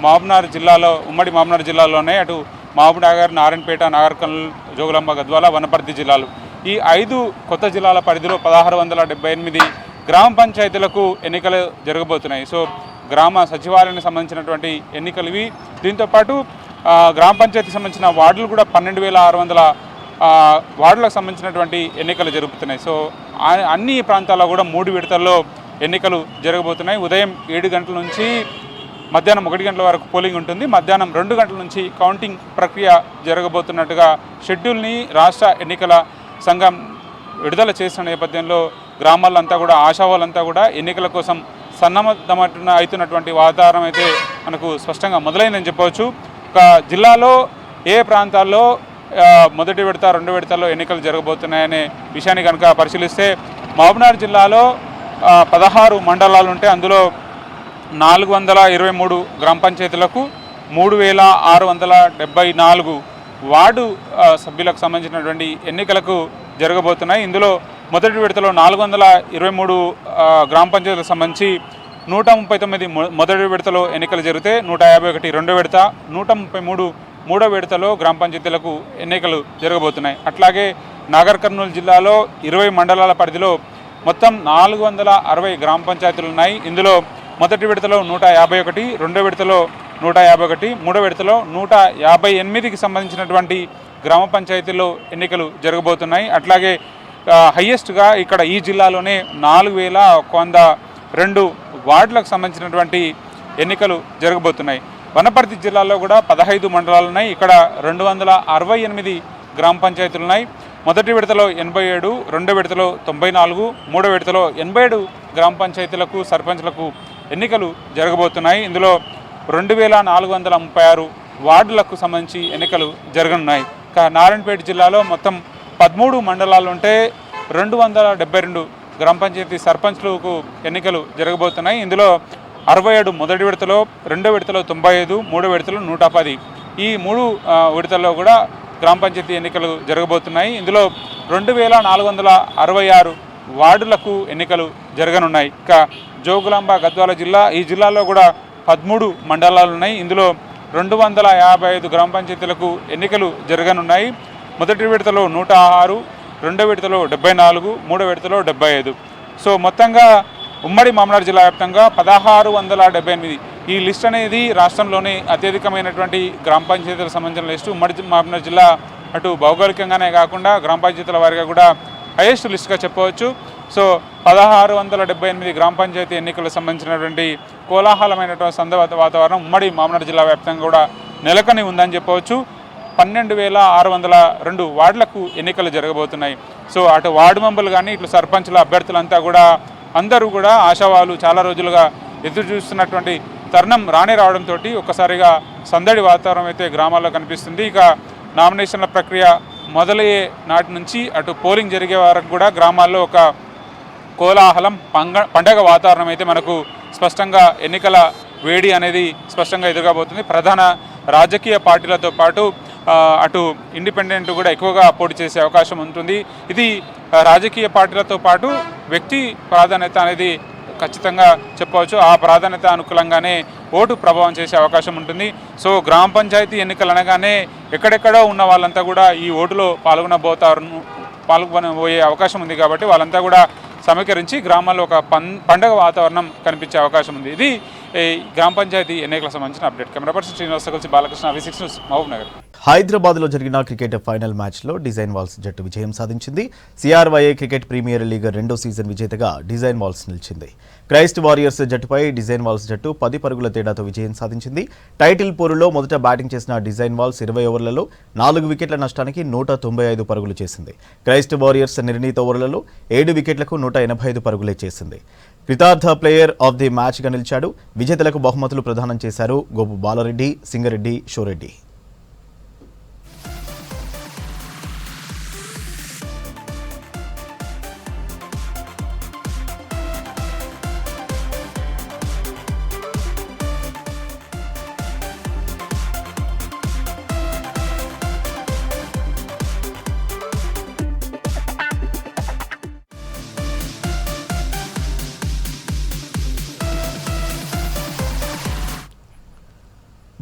మహబూబ్నగర్ జిల్లాలో, ఉమ్మడి మహబూబ్నగర్ జిల్లాలోనే అటు మహబూబ్నగర్, నారాయణపేట, నాగర్కర్నూల్, జోగులాంబ, గద్వాల, వనపర్తి జిల్లాలు, ఈ 5 కొత్త జిల్లాల పరిధిలో 1678 గ్రామ పంచాయతీలకు ఎన్నికలు జరగబోతున్నాయి. సో గ్రామ సచివాలయానికి సంబంధించినటువంటి ఎన్నికలు ఇవి. దీంతోపాటు గ్రామ పంచాయతీకి సంబంధించిన వార్డులు కూడా 12,600 వార్డులకు సంబంధించినటువంటి ఎన్నికలు జరుగుతున్నాయి. సో అన్ని ప్రాంతాల్లో కూడా 3 విడతల్లో ఎన్నికలు జరగబోతున్నాయి. ఉదయం 7 గంటల నుంచి మధ్యాహ్నం 1 గంటల వరకు పోలింగ్ ఉంటుంది. మధ్యాహ్నం 2 గంటల నుంచి కౌంటింగ్ ప్రక్రియ జరగబోతున్నట్టుగా షెడ్యూల్ని రాష్ట్ర ఎన్నికల సంఘం విడుదల చేసిన నేపథ్యంలో గ్రామాలంతా కూడా, ఆశావాళ్ళంతా కూడా ఎన్నికల కోసం అవుతున్నటువంటి వాతావరణం అయితే మనకు స్పష్టంగా మొదలైందని చెప్పవచ్చు. ఒక జిల్లాలో ఏ ప్రాంతాల్లో మొదటి విడత, 2 విడతల్లో ఎన్నికలు జరగబోతున్నాయనే విషయాన్ని కనుక పరిశీలిస్తే మహబూబ్నగర్ జిల్లాలో 16 మండలాలు ఉంటే అందులో 423 గ్రామ పంచాయతీలకు 3674 వార్డు సభ్యులకు సంబంధించినటువంటి ఎన్నికలకు జరగబోతున్నాయి. ఇందులో మొదటి విడతలో 423 గ్రామ పంచాయతీలకు సంబంధించి 139 మొదటి విడతలో ఎన్నికలు జరిగితే 151 రెండో విడత, 133 మూడో విడతలో గ్రామ పంచాయతీలకు ఎన్నికలు జరగబోతున్నాయి. అట్లాగే నాగర్ కర్నూలు జిల్లాలో 20 మండలాల పరిధిలో మొత్తం 460 గ్రామ పంచాయతీలు ఉన్నాయి. ఇందులో మొదటి విడతలో 151, రెండో విడతలో 151, మూడో విడతలో 158కి సంబంధించినటువంటి గ్రామ పంచాయతీల్లో ఎన్నికలు జరగబోతున్నాయి. అట్లాగే హయ్యెస్ట్గా ఇక్కడ ఈ జిల్లాలోనే 4102 వార్డులకు సంబంధించినటువంటి ఎన్నికలు జరగబోతున్నాయి. వనపర్తి జిల్లాలో కూడా 15 మండలాలు ఉన్నాయి. ఇక్కడ 268 గ్రామ పంచాయతీలు ఉన్నాయి. మొదటి విడతలో 87, రెండో విడతలో 94, మూడో విడతలో 87 గ్రామ పంచాయతీలకు సర్పంచ్లకు ఎన్నికలు జరగబోతున్నాయి. ఇందులో 2436 వార్డులకు సంబంధించి ఎన్నికలు జరగనున్నాయి. నారాయణపేట జిల్లాలో మొత్తం 13 మండలాలు ఉంటే 272 గ్రామ పంచాయతీ సర్పంచ్లకు ఎన్నికలు జరగబోతున్నాయి. ఇందులో 67 మొదటి విడతలో, రెండో విడతలో 95, మూడో విడతలో 110 ఈ 3 విడతల్లో కూడా గ్రామ పంచాయతీ ఎన్నికలు జరగబోతున్నాయి. ఇందులో 2466 వార్డులకు ఎన్నికలు జరగనున్నాయి. ఇక జోగులాంబ గద్వాల జిల్లా, ఈ జిల్లాలో కూడా 13 మండలాలు ఉన్నాయి. ఇందులో 255 గ్రామ పంచాయతీలకు ఎన్నికలు జరగనున్నాయి. మొదటి విడతలో 106, రెండో విడతలో 74, మూడో విడతలో 75. సో మొత్తంగా ఉమ్మడి మామనాడు జిల్లా వ్యాప్తంగా 1678 ఈ లిస్ట్ అనేది రాష్ట్రంలోని అత్యధికమైనటువంటి గ్రామ పంచాయతీలకు సంబంధించిన లిస్టు. ఉమ్మడి మామనాడు జిల్లా అటు భౌగోళికంగానే కాకుండా గ్రామ పంచాయతీల వారిగా కూడా హైయెస్ట్ లిస్ట్గా చెప్పవచ్చు. సో 1678 గ్రామ పంచాయతీ ఎన్నికలకు సంబంధించినటువంటి కోలాహలమైనటువంటి వాతావరణం ఉమ్మడి మామనాడు జిల్లా వ్యాప్తంగా కూడా నెలకొని ఉందని చెప్పవచ్చు. 12602 వార్డులకు ఎన్నికలు జరగబోతున్నాయి. సో అటు వార్డు మెంబర్లు కానీ ఇటు సర్పంచుల అభ్యర్థులంతా కూడా అందరూ కూడా ఆశావాలు చాలా రోజులుగా ఎదురు చూస్తున్నటువంటి తరుణం రావడంతో ఒక్కసారిగా సందడి వాతావరణం అయితే గ్రామాల్లో కనిపిస్తుంది. ఇక నామినేషన్ల ప్రక్రియ మొదలయ్యే నాటి నుంచి అటు పోలింగ్ జరిగే వరకు కూడా గ్రామాల్లో ఒక కోలాహలం పండగ వాతావరణం అయితే మనకు స్పష్టంగా ఎన్నికల వేడి అనేది స్పష్టంగా ఎదురుగాబోతుంది. ప్రధాన రాజకీయ పార్టీలతో పాటు అటు ఇండిపెండెంట్ కూడా ఎక్కువగా పోటీ చేసే అవకాశం ఉంటుంది. ఇది రాజకీయ పార్టీలతో పాటు వ్యక్తి ప్రాధాన్యత అనేది ఖచ్చితంగా చెప్పవచ్చు. ఆ ప్రాధాన్యత అనుకూలంగానే ఓటు ప్రభావం చేసే అవకాశం ఉంటుంది. సో గ్రామ పంచాయతీ ఎన్నికలు అనగానే ఎక్కడెక్కడో ఉన్న వాళ్ళంతా కూడా ఈ ఓటులో పాల్గొనబోయే అవకాశం ఉంది. కాబట్టి వాళ్ళంతా కూడా సమీకరించి గ్రామాల్లో ఒక పండగ వాతావరణం కనిపించే అవకాశం ఉంది. ఇది గ్రామ పంచాయతీ ఎన్నికలకు సంబంధించిన అప్డేట్. కెమెరా పర్సన్ శ్రీనివాస్ కలిసి బాలకృష్ణ, V6 న్యూస్, మహబూబ్ నగర్. హైదరాబాద్లో జరిగిన క్రికెట్ ఫైనల్ మ్యాచ్లో డిజైన్ వాల్స్ జట్టు విజయం సాధించింది. CRYA క్రికెట్ ప్రీమియర్ లీగ్ 2వ సీజన్ విజేతగా డిజైన్ వాల్స్ నిలిచింది. క్రైస్ట్ వారియర్స్ జట్టుపై డిజైన్ వాల్స్ జట్టు 10 పరుగుల తేడాతో విజయం సాధించింది. టైటిల్ పోరులో మొదట బ్యాటింగ్ చేసిన డిజైన్ వాల్స్ 20 ఓవర్లలో 4 వికెట్ల నష్టానికి 195 పరుగులు చేసింది. క్రైస్ట్ వారియర్స్ నిర్ణీత ఓవర్లలో 7 వికెట్లకు 185 పరుగులే చేసింది. కృతార్థ ప్లేయర్ ఆఫ్ ది మ్యాచ్గా నిలిచాడు. విజేతలకు బహుమతులు ప్రదానం చేశారు గోపు బాలరెడ్డి, సింగరెడ్డి, షోరెడ్డి.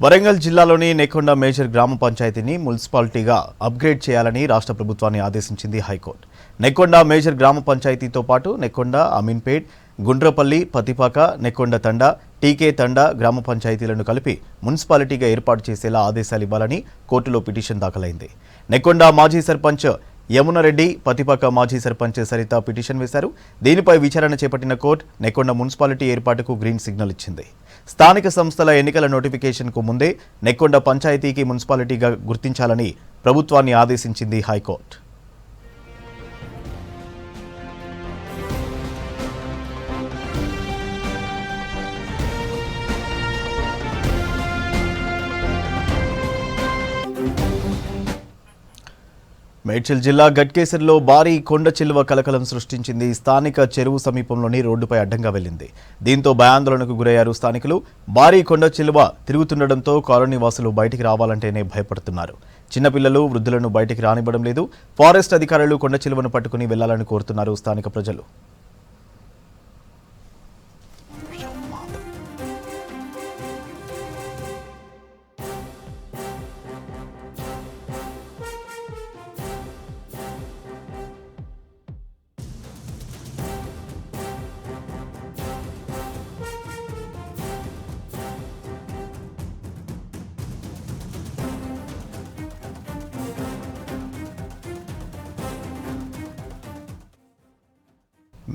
వరంగల్ జిల్లాలోని నెక్కొండ మేజర్ గ్రామ పంచాయతీని మున్సిపాలిటీగా అప్గ్రేడ్ చేయాలని రాష్ట్ర ప్రభుత్వాన్ని ఆదేశించింది హైకోర్టు. నెక్కొండ మేజర్ గ్రామ పంచాయతీతో పాటు నెక్కొండ, అమీన్పేట్, గుండ్రపల్లి, పతిపాక, నెక్కొండ తండా, టీకే తండా గ్రామ పంచాయతీలను కలిపి మున్సిపాలిటీగా ఏర్పాటు చేసేలా ఆదేశాలు ఇవ్వాలని కోర్టులో పిటిషన్ దాఖలైంది. నెక్కొండ మాజీ సర్పంచ్ యమునరెడ్డి, పతిపాక మాజీ సర్పంచ్ సరిత పిటిషన్ వేశారు. దీనిపై విచారణ చేపట్టిన కోర్టు నెక్కొండ మున్సిపాలిటీ ఏర్పాటుకు గ్రీన్ సిగ్నల్ ఇచ్చింది. స్థానిక సంస్థల ఎన్నికల నోటిఫికేషన్కు ముందే నెక్కొండ పంచాయతీకి మున్సిపాలిటీగా గుర్తించాలని ప్రభుత్వాన్ని ఆదేశించింది హైకోర్టు. మేడ్చల్ జిల్లా గట్కేసర్లో భారీ కొండ చిలువ కలకలం సృష్టించింది. స్థానిక చెరువు సమీపంలోని రోడ్డుపై అడ్డంగా వెళ్లింది. దీంతో భయాందోళనకు గురయ్యారు స్థానికులు. భారీ కొండ చిలువ తిరుగుతుండటంతో కాలనీ వాసులు బయటికి రావాలంటేనే భయపడుతున్నారు. చిన్నపిల్లలు, వృద్ధులను బయటికి రానివ్వడం లేదు. ఫారెస్ట్ అధికారులు కొండ చిలువను పట్టుకుని వెళ్లాలని కోరుతున్నారు స్థానిక ప్రజలు.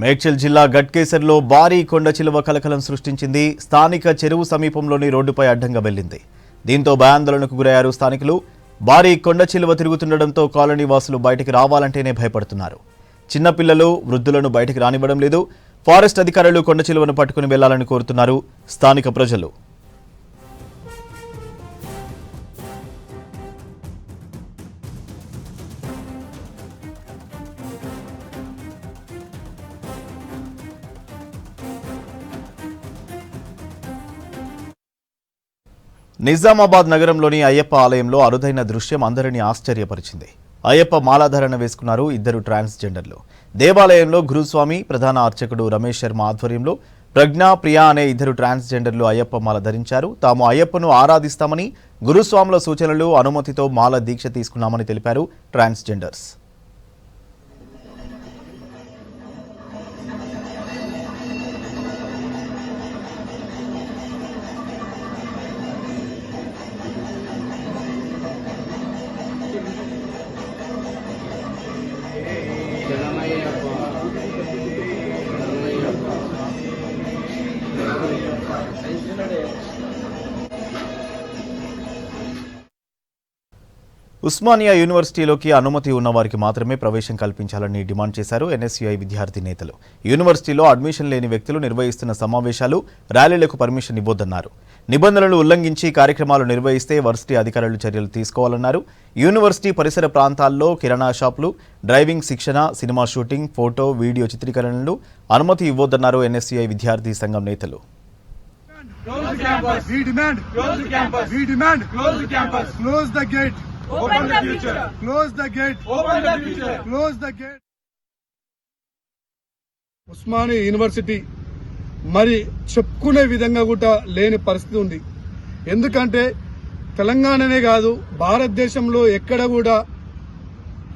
మేడ్చల్ జిల్లా గట్కేసర్లో భారీ కొండ చిలువ కలకలం సృష్టించింది. స్థానిక చెరువు సమీపంలోని రోడ్డుపై అడ్డంగా వెళ్లింది. దీంతో భయాందోళనకు గురయ్యారు స్థానికులు. భారీ కొండ చిలువ తిరుగుతుండటంతో కాలనీ వాసులు బయటికి రావాలంటేనే భయపడుతున్నారు. చిన్నపిల్లలు, వృద్ధులను బయటికి రానివ్వడం లేదు. ఫారెస్ట్ అధికారులు కొండ చిలువను పట్టుకుని వెళ్లాలని కోరుతున్నారు స్థానిక ప్రజలు. నిజామాబాద్ నగరంలోని అయ్యప్ప ఆలయంలో అరుదైన దృశ్యం అందరినీ ఆశ్చర్యపరిచింది. అయ్యప్ప మాలాధారణ వేసుకున్నారు ఇద్దరు ట్రాన్స్జెండర్లు. దేవాలయంలో గురుస్వామి, ప్రధాన అర్చకుడు రమేష్ శర్మ ఆధ్వర్యంలో ప్రజ్ఞా, ప్రియా అనే ఇద్దరు ట్రాన్స్జెండర్లు అయ్యప్ప మాల ధరించారు. తాము అయ్యప్పను ఆరాధిస్తామని, గురుస్వాముల సూచనలు, అనుమతితో మాల దీక్ష తీసుకున్నామని తెలిపారు ట్రాన్స్జెండర్స్. ఉస్మానియా యూనివర్సిటీలోకి అనుమతి ఉన్నవారికి మాత్రమే ప్రవేశం కల్పించాలని డిమాండ్ చేశారు ఎన్ఎస్యుఐ విద్యార్థి నేతలు. యూనివర్సిటీలో అడ్మిషన్ లేని వ్యక్తులు నిర్వహిస్తున్న సమావేశాలు, ర్యాలీలకు పర్మిషన్ ఇవ్వొద్దన్నారు. నిబంధనలు ఉల్లంఘించి కార్యక్రమాలు నిర్వహిస్తే వర్సిటీ అధికారులు చర్యలు తీసుకోవాలన్నారు. యూనివర్సిటీ పరిసర ప్రాంతాల్లో కిరాణా షాపులు, డ్రైవింగ్ శిక్షణ, సినిమా షూటింగ్, ఫోటో, వీడియో చిత్రీకరణలు అనుమతి ఇవ్వొద్దన్నారు ఎన్ఎస్యుఐ విద్యార్థి సంఘం నేతలు. Open the future. Close the gate. Open the future. Close the gate. Osmania university మరి చెప్పుకునే విధంగా కూడా లేని పరిస్థితి ఉంది. ఎందుకంటే తెలంగాణనే కాదు, భారతదేశంలో ఎక్కడ కూడా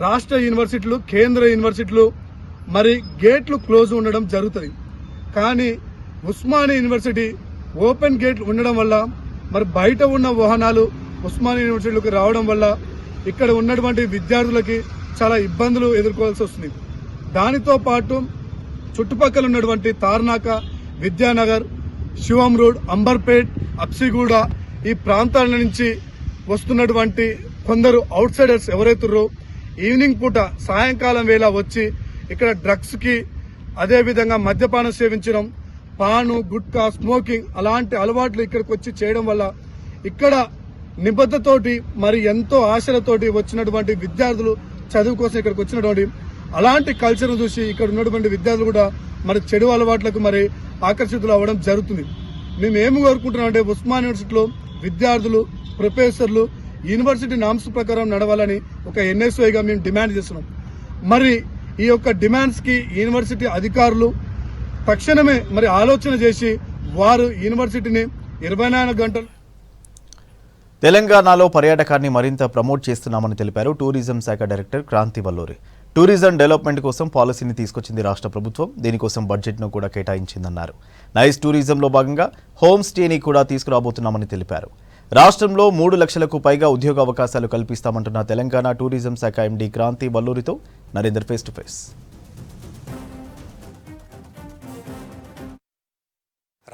రాష్ట్ర యూనివర్సిటీలు, కేంద్ర యూనివర్సిటీలు మరి గేట్లు క్లోజ్ ఉండడం జరుగుతుంది. కానీ ఉస్మానియా యూనివర్సిటీ ఓపెన్ గేట్లు ఉండడం వల్ల మరి బయట ఉన్న వాహనాలు ఉస్మానియా యూనివర్సిటీలోకి రావడం వల్ల ఇక్కడ ఉన్నటువంటి విద్యార్థులకి చాలా ఇబ్బందులు ఎదుర్కోవాల్సి వస్తుంది. దానితో పాటు చుట్టుపక్కల ఉన్నటువంటి తార్నాక, విద్యానగర్, శివం రోడ్, అంబర్పేట్, అప్సిగూడ ఈ ప్రాంతాల నుంచి వస్తున్నటువంటి కొందరు అవుట్ సైడర్స్ ఎవరైతున్నారో ఈవినింగ్ పూట, సాయంకాలం వేళ వచ్చి ఇక్కడ డ్రగ్స్ కి, అదేవిధంగా మద్యపానం సేవించడం, పాను, గుట్కా, స్మోకింగ్ అలాంటి అలవాట్లు ఇక్కడికి వచ్చి చేయడం వల్ల ఇక్కడ నిబద్ధతోటి మరి ఎంతో ఆశలతోటి వచ్చినటువంటి విద్యార్థులు చదువు కోసం ఇక్కడికి వచ్చినటువంటి అలాంటి కల్చర్ను చూసి ఇక్కడ ఉన్నటువంటి విద్యార్థులు కూడా మరి చెడు అలవాట్లకు మరి ఆకర్షితులు అవ్వడం జరుగుతుంది. మేము ఏమి కోరుకుంటున్నాం అంటే ఉస్మానియా యూనివర్సిటీలో విద్యార్థులు, ప్రొఫెసర్లు యూనివర్సిటీ నామ్స్ ప్రకారం నడవాలని ఒక ఎన్ఎస్ఐగా మేము డిమాండ్ చేస్తున్నాం. మరి ఈ యొక్క డిమాండ్స్ కి యూనివర్సిటీ అధికారులు తక్షణమే మరి ఆలోచన చేసి వారు యూనివర్సిటీని 24 గంటలు. తెలంగాణలో పర్యాటకాన్ని మరింత ప్రమోట్ చేస్తున్నామని తెలిపారు టూరిజం శాఖ director Kranthi Valluri. Tourism development కోసం పాలసీని తీసుకొచ్చింది రాష్ట్ర ప్రభుత్వం. దీనికోసం బడ్జెట్ను కూడా కేటాయించిందన్నారు. నైస్ టూరిజంలో భాగంగా హోమ్ స్టేని కూడా తీసుకురాబోతున్నామని తెలిపారు. రాష్ట్రంలో 3 లక్షలకు పైగా ఉద్యోగ అవకాశాలు కల్పిస్తామంటున్న తెలంగాణ టూరిజం శాఖ ఎండీ క్రాంతి వల్లూరితో నరేందర్ ఫేస్ టు ఫేస్.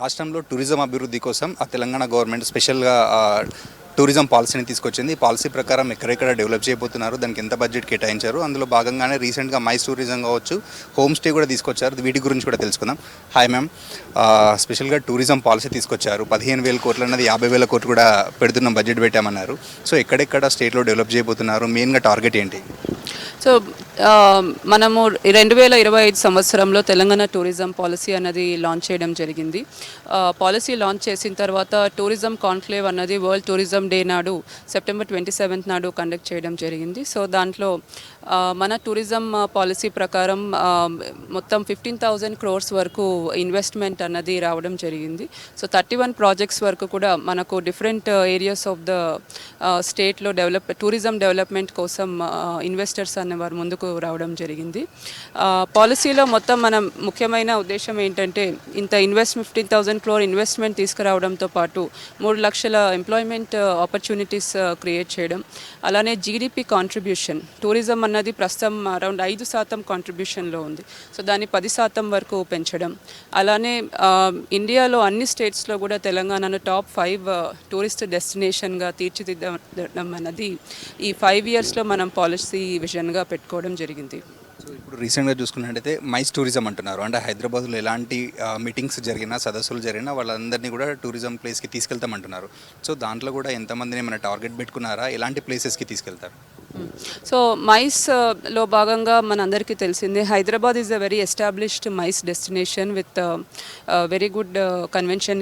రాష్ట్రంలో టూరిజం అభివృద్ధి కోసం ఆ తెలంగాణ గవర్నమెంట్ స్పెషల్గా టూరిజం పాలసీని తీసుకొచ్చింది. ఈ పాలసీ ప్రకారం ఎక్కడెక్కడ డెవలప్ చేయబోతున్నారు, దానికి ఎంత బడ్జెట్ కేటాయించారు, అందులో భాగంగానే రీసెంట్గా మైస్ టూరిజం కావచ్చు, హోమ్ స్టే కూడా తీసుకొచ్చారు. వీటి గురించి కూడా తెలుసుకుందాం. హాయ్ మ్యామ్, స్పెషల్గా టూరిజం పాలసీ తీసుకొచ్చారు. 15,000 కోట్లు అన్నది 50,000 కోట్లు కూడా పెడుతున్నాం, బడ్జెట్ పెట్టామన్నారు. సో ఎక్కడెక్కడ స్టేట్లో డెవలప్ చేయబోతున్నారు, మెయిన్గా టార్గెట్ ఏంటి? సో మనము 2025 సంవత్సరంలో తెలంగాణ టూరిజం పాలసీ అన్నది లాంచ్ చేయడం జరిగింది. పాలసీ లాంచ్ చేసిన తర్వాత టూరిజం కాన్క్లేవ్ అన్నది వరల్డ్ టూరిజం డే నాడు సెప్టెంబర్ 27 నాడు కండక్ట్ చేయడం జరిగింది. సో దాంట్లో మన టూరిజం పాలసీ ప్రకారం మొత్తం 15,000 crores వరకు ఇన్వెస్ట్మెంట్ అన్నది రావడం జరిగింది. సో 31 ప్రాజెక్ట్స్ వరకు కూడా మనకు డిఫరెంట్ ఏరియాస్ ఆఫ్ ద స్టేట్లో టూరిజం డెవలప్మెంట్ కోసం ఇన్వెస్టర్స్ అనే వారు ముందుకు రావడం జరిగింది. పాలసీలో మొత్తం మనం ముఖ్యమైన ఉద్దేశం ఏంటంటే ఇంత 15,000 crore ఇన్వెస్ట్మెంట్ తీసుకురావడంతో పాటు 3 లక్షల ఎంప్లాయ్మెంట్ ఆపర్చునిటీస్ క్రియేట్ చేయడం, అలానే జీడిపి కాంట్రిబ్యూషన్, టూరిజం అన్నది ప్రస్తుతం అరౌండ్ 5% కాంట్రిబ్యూషన్లో ఉంది. సో దాన్ని 10% వరకు పెంచడం, అలానే ఇండియాలో అన్ని స్టేట్స్లో కూడా తెలంగాణను టాప్ 5 టూరిస్ట్ డెస్టినేషన్గా తీర్చిదిద్దడం అన్నది ఈ 5 yearsలో మనం పాలసీ విజన్గా పెట్టుకోవడం జరిగింది. సో ఇప్పుడు రీసెంట్గా చూసుకున్నట్టయితే మైస్ టూరిజం అంటున్నారు. అంటే హైదరాబాద్లో ఎలాంటి మీటింగ్స్ జరిగినా, సదస్సులు జరిగినా వాళ్ళందరినీ కూడా టూరిజం ప్లేస్కి తీసుకెళ్తామంటున్నారు. సో దాంట్లో కూడా ఎంతమందిని ఏమైనా టార్గెట్ పెట్టుకున్నారా? ఎలాంటి ప్లేసెస్కి తీసుకెళ్తారు? సో మైస్లో భాగంగా మనందరికీ తెలిసిందే, Hyderabad is a very established MICE destination with very good convention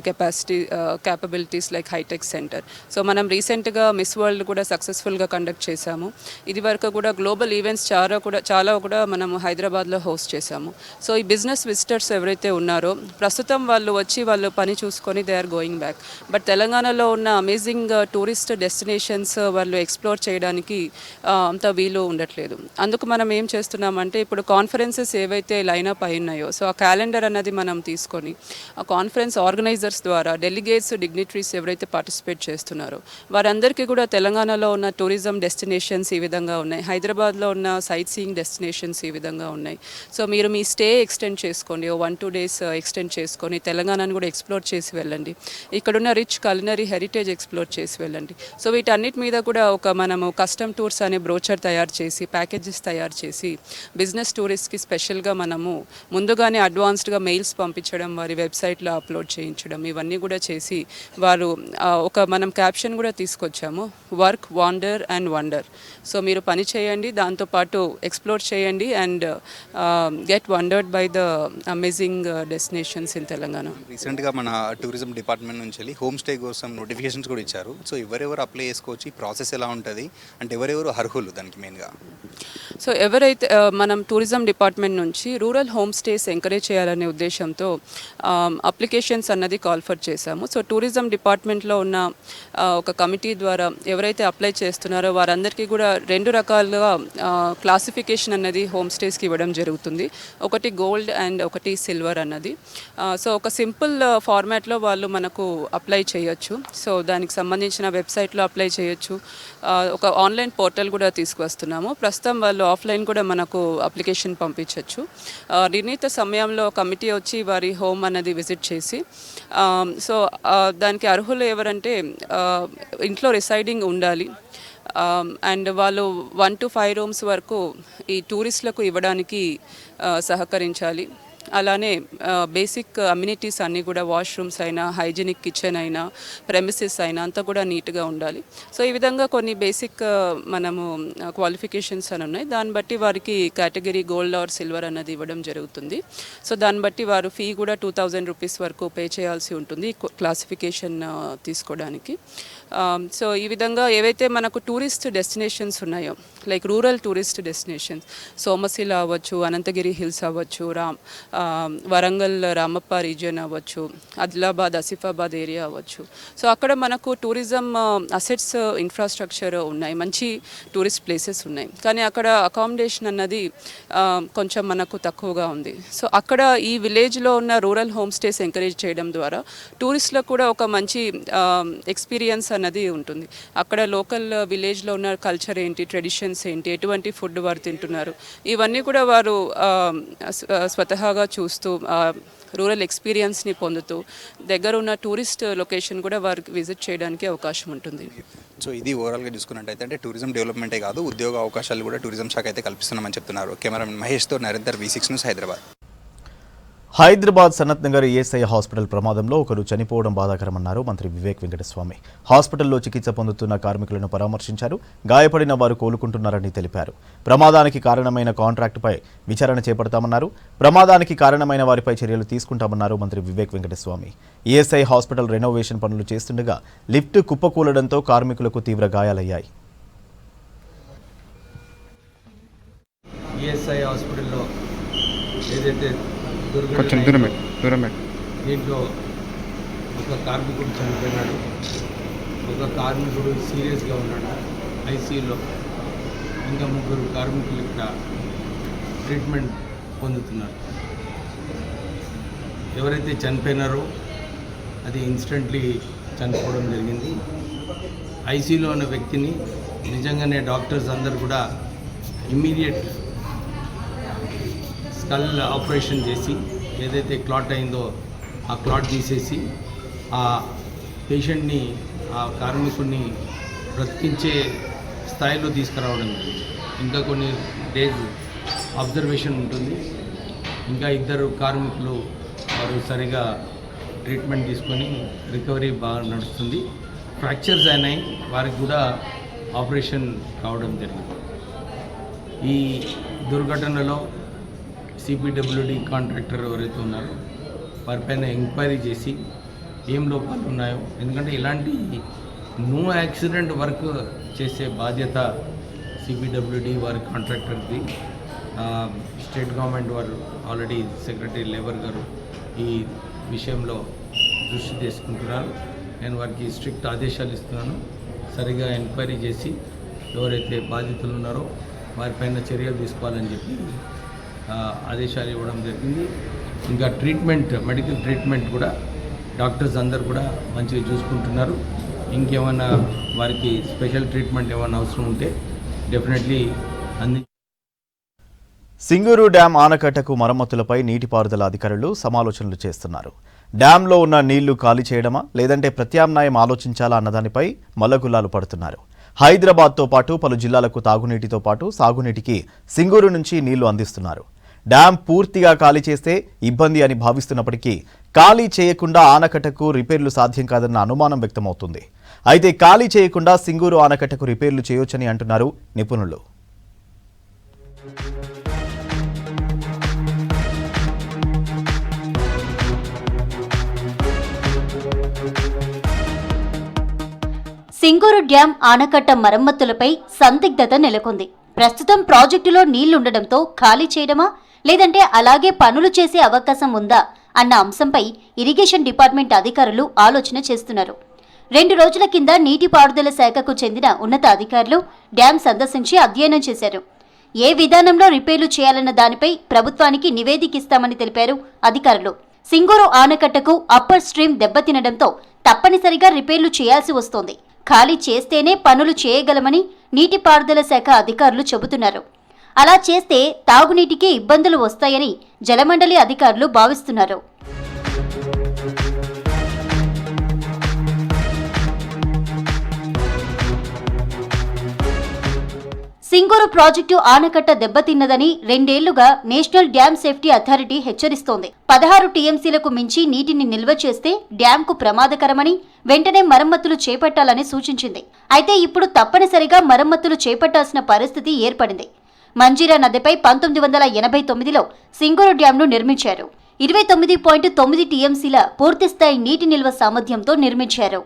capabilities like హైటెక్ సెంటర్. సో మనం రీసెంట్గా మిస్ వరల్డ్ కూడా సక్సెస్ఫుల్గా కండక్ట్ చేశాము. ఇది వరకు కూడా గ్లోబల్ ఈవెంట్స్ చాలా కూడా మనము హైదరాబాద్లో హోస్ట్ చేశాము. సో ఈ బిజినెస్ విజిటర్స్ ఎవరైతే ఉన్నారో ప్రస్తుతం వాళ్ళు వచ్చి వాళ్ళు పని చూసుకొని they are going back. But తెలంగాణలో ఉన్న అమేజింగ్ టూరిస్ట్ డెస్టినేషన్స్ వాళ్ళు ఎక్స్ప్లోర్ చేయడానికి అంత వీలు ఉండట్లేదు. అందుకు మనం ఏం చేస్తున్నామంటే ఇప్పుడు కాన్ఫరెన్సెస్ ఏవైతే లైనప్ అయి ఉన్నాయో సో ఆ క్యాలెండర్ అన్నది మనం తీసుకొని ఆ కాన్ఫరెన్స్ ఆర్గనైజర్స్ ద్వారా డెలిగేట్స్, డిగ్నిటరీస్ ఎవరైతే పార్టిసిపేట్ చేస్తున్నారో వారందరికీ కూడా తెలంగాణలో ఉన్న టూరిజం డెస్టినేషన్స్ ఈ విధంగా ఉన్నాయి, హైదరాబాద్లో ఉన్న సైట్ సీయింగ్ డెస్టినేషన్స్ ఈ విధంగా ఉన్నాయి. సో మీరు మీ స్టే ఎక్స్టెండ్ చేసుకోండి, 1-2 days ఎక్స్టెండ్ చేసుకొని తెలంగాణను కూడా ఎక్స్ప్లోర్ చేసి వెళ్ళండి, ఇక్కడున్న రిచ్ కల్నరీ హెరిటేజ్ ఎక్స్ప్లోర్ చేసి వెళ్ళండి. సో వీటన్నిటి మీద కూడా ఒక మనము కస్టమ్ టూర్స్ అనే బ్రోచర్ తయారు చేసి ప్యాకేజెస్ తయారు చేసి బిజినెస్ టూరిస్ట్కి స్పెషల్గా మనము ముందుగానే అడ్వాన్స్డ్గా మెయిల్స్ పంపించడం, వారి వెబ్సైట్లో అప్లోడ్ చేయించడం, ఇవన్నీ కూడా చేసి వారు ఒక మనం క్యాప్షన్ కూడా తీసుకొచ్చాము, వర్క్, వాండర్ అండ్ వండర్. సో మీరు పని చేయండి, దాంతోపాటు ఎక్స్ప్లోర్ చేయండి and get wondered by the amazing destinations in Telangana. రీసెంట్గా మన టూరిజం డిపార్ట్మెంట్ నుంచి వెళ్ళి హోమ్ స్టే కోసం నోటిఫికేషన్స్ కూడా ఇచ్చారు. సో ఎవరెవరు అప్లై చేసుకోవచ్చు, ప్రాసెస్ ఎలా ఉంటుంది, అంటే ఎవరెవరు అర్హులు దానికి మెయిన్గా? సో ఎవరైతే మనం టూరిజం డిపార్ట్మెంట్ నుంచి రూరల్ హోమ్ స్టేస్ ఎంకరేజ్ చేయాలనే ఉద్దేశంతో అప్లికేషన్స్ అన్నది కాల్ఫర్ చేశాము. సో టూరిజం డిపార్ట్మెంట్లో ఉన్న ఒక కమిటీ ద్వారా ఎవరైతే అప్లై చేస్తున్నారో వారందరికీ కూడా 2 రకాలుగా క్లాసిఫికేషన్ అన్నది హోమ్ స్టేస్కి ఇవ్వడం జరుగుతుంది. ఒకటి గోల్డ్ అండ్ ఒకటి సిల్వర్ అన్నది. సో ఒక సింపుల్ ఫార్మాట్లో వాళ్ళు మనకు అప్లై చేయొచ్చు. సో దానికి సంబంధించిన వెబ్సైట్లో అప్లై చేయొచ్చు. ఒక ఆన్లైన్ పోర్టల్ కూడా తీసుకువస్తున్నాము. ప్రస్తుతం వాళ్ళు ఆఫ్లైన్ కూడా మనకు అప్లికేషన్ పంపించవచ్చు. నిర్ణీత సమయంలో కమిటీ వచ్చి వారి హోమ్ అన్నది విజిట్ చేసి సో దానికి అర్హులు ఎవరంటే ఇంట్లో రిసైడింగ్ ఉండాలి అండ్ వాళ్ళు 1 to 5 rooms వరకు ఈ టూరిస్టులకు ఇవ్వడానికి సహకరించాలి. అలానే బేసిక్ అమ్యూనిటీస్ అన్నీ కూడా వాష్రూమ్స్ అయినా, హైజీనిక్ కిచెన్ అయినా, ప్రెమిసెస్ అయినా అంతా కూడా నీట్గా ఉండాలి. సో ఈ విధంగా కొన్ని బేసిక్ మనము క్వాలిఫికేషన్స్ అని ఉన్నాయి. దాన్ని బట్టి వారికి కేటగిరీ గోల్డ్ ఆర్ సిల్వర్ అన్నది ఇవ్వడం జరుగుతుంది. సో దాన్ని బట్టి వారు ఫీ కూడా 2,000 rupees వరకు పే చేయాల్సి ఉంటుంది క్లాసిఫికేషన్ తీసుకోవడానికి. సో ఈ విధంగా ఏవైతే మనకు టూరిస్ట్ డెస్టినేషన్స్ ఉన్నాయో like rural tourist destinations, Somasila అవ్వచ్చు, అనంతగిరి హిల్స్ అవ్వచ్చు, వరంగల్ రామప్ప రీజియన్ అవ్వచ్చు, ఆదిలాబాద్ ఆసిఫాబాద్ ఏరియా అవ్వచ్చు. సో అక్కడ మనకు టూరిజం అసెట్స్ ఇన్ఫ్రాస్ట్రక్చర్ ఉన్నాయి, మంచి టూరిస్ట్ ప్లేసెస్ ఉన్నాయి, కానీ అక్కడ అకామిడేషన్ అన్నది కొంచెం మనకు తక్కువగా ఉంది. సో అక్కడ ఈ విలేజ్లో ఉన్న రూరల్ హోమ్ స్టేస్ ఎంకరేజ్ చేయడం ద్వారా టూరిస్టులకు కూడా ఒక మంచి ఎక్స్పీరియన్స్ అన్నది ఉంటుంది. అక్కడ లోకల్ విలేజ్లో ఉన్న కల్చర్ ఏంటి, ట్రెడిషన్స్ ఏంటి, ఎటువంటి ఫుడ్ వారు తింటున్నారు, ఇవన్నీ కూడా వారు స్వతహాగా చూస్తూ రూరల్ ఎక్స్పీరియన్స్ని పొందుతూ దగ్గర ఉన్న టూరిస్ట్ లొకేషన్ కూడా వారికి విజిట్ చేయడానికి అవకాశం ఉంటుంది. సో ఇది ఓవరాల్గా చూసుకున్నట్టయితే అంటే టూరిజం డెవలప్మెంటే కాదు, ఉద్యోగ అవకాశాలు కూడా టూరిజం శాఖ అయితే కల్పిస్తున్నామని చెప్తున్నారు. కెమెరామెన్ మహేష్తో Narender, V6 news, Hyderabad. Hyderabad Sanath Nagar ESI hospital ప్రమాదంలో ఒకరు చనిపోవడం బాధాకరమన్నారు మంత్రి వివేక్ వెంకటస్వామి. హాస్పిటల్లో చికిత్స పొందుతున్న కార్మికులను పరామర్శించారు. గాయపడిన వారు కోలుకుంటున్నారని తెలిపారు. ప్రమాదానికి కారణమైన కాంట్రాక్టుపై విచారణ చేపడతామన్నారు. ప్రమాదానికి కారణమైన వారిపై చర్యలు తీసుకుంటామన్నారు మంత్రి Vivek Venkataswamy. ESI hospital renovation పనులు చేస్తుండగా లిఫ్ట్ కుప్పకూలడంతో కార్మికులకు తీవ్ర గాయాలయ్యాయి. ఈఎస్ఐ హాస్పిటల్లో ఏదైతే దీంట్లో ఒక కార్మికుడు చనిపోయినాడు, ఒక కార్మికుడు సీరియస్గా ఉన్నాడు ఐసీయూలో. ఇంకా 3 కార్మికులు ఇక్కడ ట్రీట్మెంట్ పొందుతున్నారు. ఎవరైతే చనిపోయినారో అది ఇన్స్టెంట్లీ చనిపోవడం జరిగింది. ఐసీయూలో ఉన్న వ్యక్తిని నిజంగానే డాక్టర్స్ అందరు కూడా ఇమ్మీడియట్ స్కల్ ఆపరేషన్ చేసి ఏదైతే క్లాట్ అయిందో ఆ క్లాట్ తీసేసి ఆ పేషెంట్ని, ఆ కార్మికుడిని బ్రతికించే స్థాయిలో తీసుకురావడం జరిగింది. ఇంకా కొన్ని డేస్ అబ్జర్వేషన్ ఉంటుంది. ఇంకా 2 కార్మికులు వారు సరిగా ట్రీట్మెంట్ తీసుకొని రికవరీ బాగా నడుస్తుంది. ఫ్రాక్చర్స్ అయినాయి, వారికి కూడా ఆపరేషన్ కావడం జరిగింది. ఈ దుర్ఘటనలో సిపిడబ్ల్యూడి కాంట్రాక్టర్ ఎవరైతే ఉన్నారో వారిపైన ఎంక్వైరీ చేసి ఏం లోపాలు ఉన్నాయో, ఎందుకంటే ఇలాంటి నో యాక్సిడెంట్ వర్క్ చేసే బాధ్యత సిపిడబ్ల్యూడి వారి కాంట్రాక్టర్ది. స్టేట్ గవర్నమెంట్ వారు ఆల్రెడీ సెక్రటరీ లేబర్ గారు ఈ విషయంలో దృష్టి తీసుకుంటున్నారు. నేను వారికి స్ట్రిక్ట్ ఆదేశాలు ఇస్తున్నాను. సరిగా ఎంక్వైరీ చేసి ఎవరైతే బాధితులు ఉన్నారో వారిపైన చర్యలు తీసుకోవాలని చెప్పి ఆదేశాలు ఇవ్వడం జరిగింది. ఇంకా ట్రీట్మెంట్, మెడికల్ ట్రీట్మెంట్ కూడా డాక్టర్స్ అందరు కూడా మంచిగా చూసుకుంటున్నారు. ఇంకేమైనా వారికి స్పెషల్ ట్రీట్మెంట్ ఏమైనా అవసరం ఉంటే డెఫినెట్లీ సింగూరు డ్యాం ఆనకట్టకు మరమ్మతులపై నీటిపారుదల అధికారులు సమాలోచనలు చేస్తున్నారు. డ్యాంలో ఉన్న నీళ్లు ఖాళీ చేయడమా లేదంటే ప్రత్యామ్నాయం ఆలోచించాలా అన్నదానిపై మల్లగుల్లాలు పడుతున్నారు. హైదరాబాద్తో పాటు పలు జిల్లాలకు తాగునీటితో పాటు సాగునీటికి సింగూరు నుంచి నీళ్లు అందిస్తున్నారు. డ్యాం పూర్తిగా ఖాళీ చేస్తే ఇబ్బంది అని భావిస్తున్నప్పటికీ ఖాళీ చేయకుండా ఆనకట్టకు రిపేర్లు సాధ్యం కాదన్న అనుమానం వ్యక్తమవుతుంది. అయితే ఖాళీ చేయకుండా సింగూరు ఆనకట్టకు రిపేర్లు చేయొచ్చని అంటున్నారు నిపుణులు. సింగూరు డ్యాం ఆనకట్ట మరమ్మతులపై సందిగ్ధత నెలకొంది. ప్రస్తుతం ప్రాజెక్టులో నీళ్లుండడంతో ఖాళీ చేయడమా లేదంటే అలాగే పనులు చేసే అవకాశం ఉందా అన్న అంశంపై ఇరిగేషన్ డిపార్ట్మెంట్ అధికారులు ఆలోచన చేస్తున్నారు. 2 రోజుల కింద నీటిపారుదల శాఖకు చెందిన ఉన్నత అధికారులు డ్యాం సందర్శించి అధ్యయనం చేశారు. ఏ విధానంలో రిపేర్లు చేయాలన్న దానిపై ప్రభుత్వానికి నివేదికిస్తామని తెలిపారు అధికారులు. సింగూరు ఆనకట్టకు అప్పర్ స్ట్రీమ్ దెబ్బతినడంతో తప్పనిసరిగా రిపేర్లు చేయాల్సి వస్తోంది. ఖాళీ చేస్తేనే పనులు చేయగలమని నీటిపారుదల శాఖ అధికారులు చెబుతున్నారు. అలా చేస్తే తాగునీటికి ఇబ్బందులు వస్తాయని జలమండలి అధికారులు భావిస్తున్నారు. సింగూరు ప్రాజెక్టు ఆనకట్ట దెబ్బతిన్నదని 2 ఏళ్లుగా నేషనల్ డ్యామ్ సేఫ్టీ అథారిటీ హెచ్చరిస్తోంది. 16 టీఎంసీలకు మించి నీటిని నిల్వ చేస్తే డ్యాంకు ప్రమాదకరమని వెంటనే మరమ్మతులు చేపట్టాలని సూచించింది. అయితే ఇప్పుడు తప్పనిసరిగా మరమ్మతులు చేపట్టాల్సిన పరిస్థితి ఏర్పడింది. మంజీరా నదిపై 1989లో సింగూరు డ్యాంను నిర్మించారు. 29.9 టీఎంసీల పూర్తిస్థాయి నీటి నిల్వ సామర్థ్యంతో నిర్మించారు.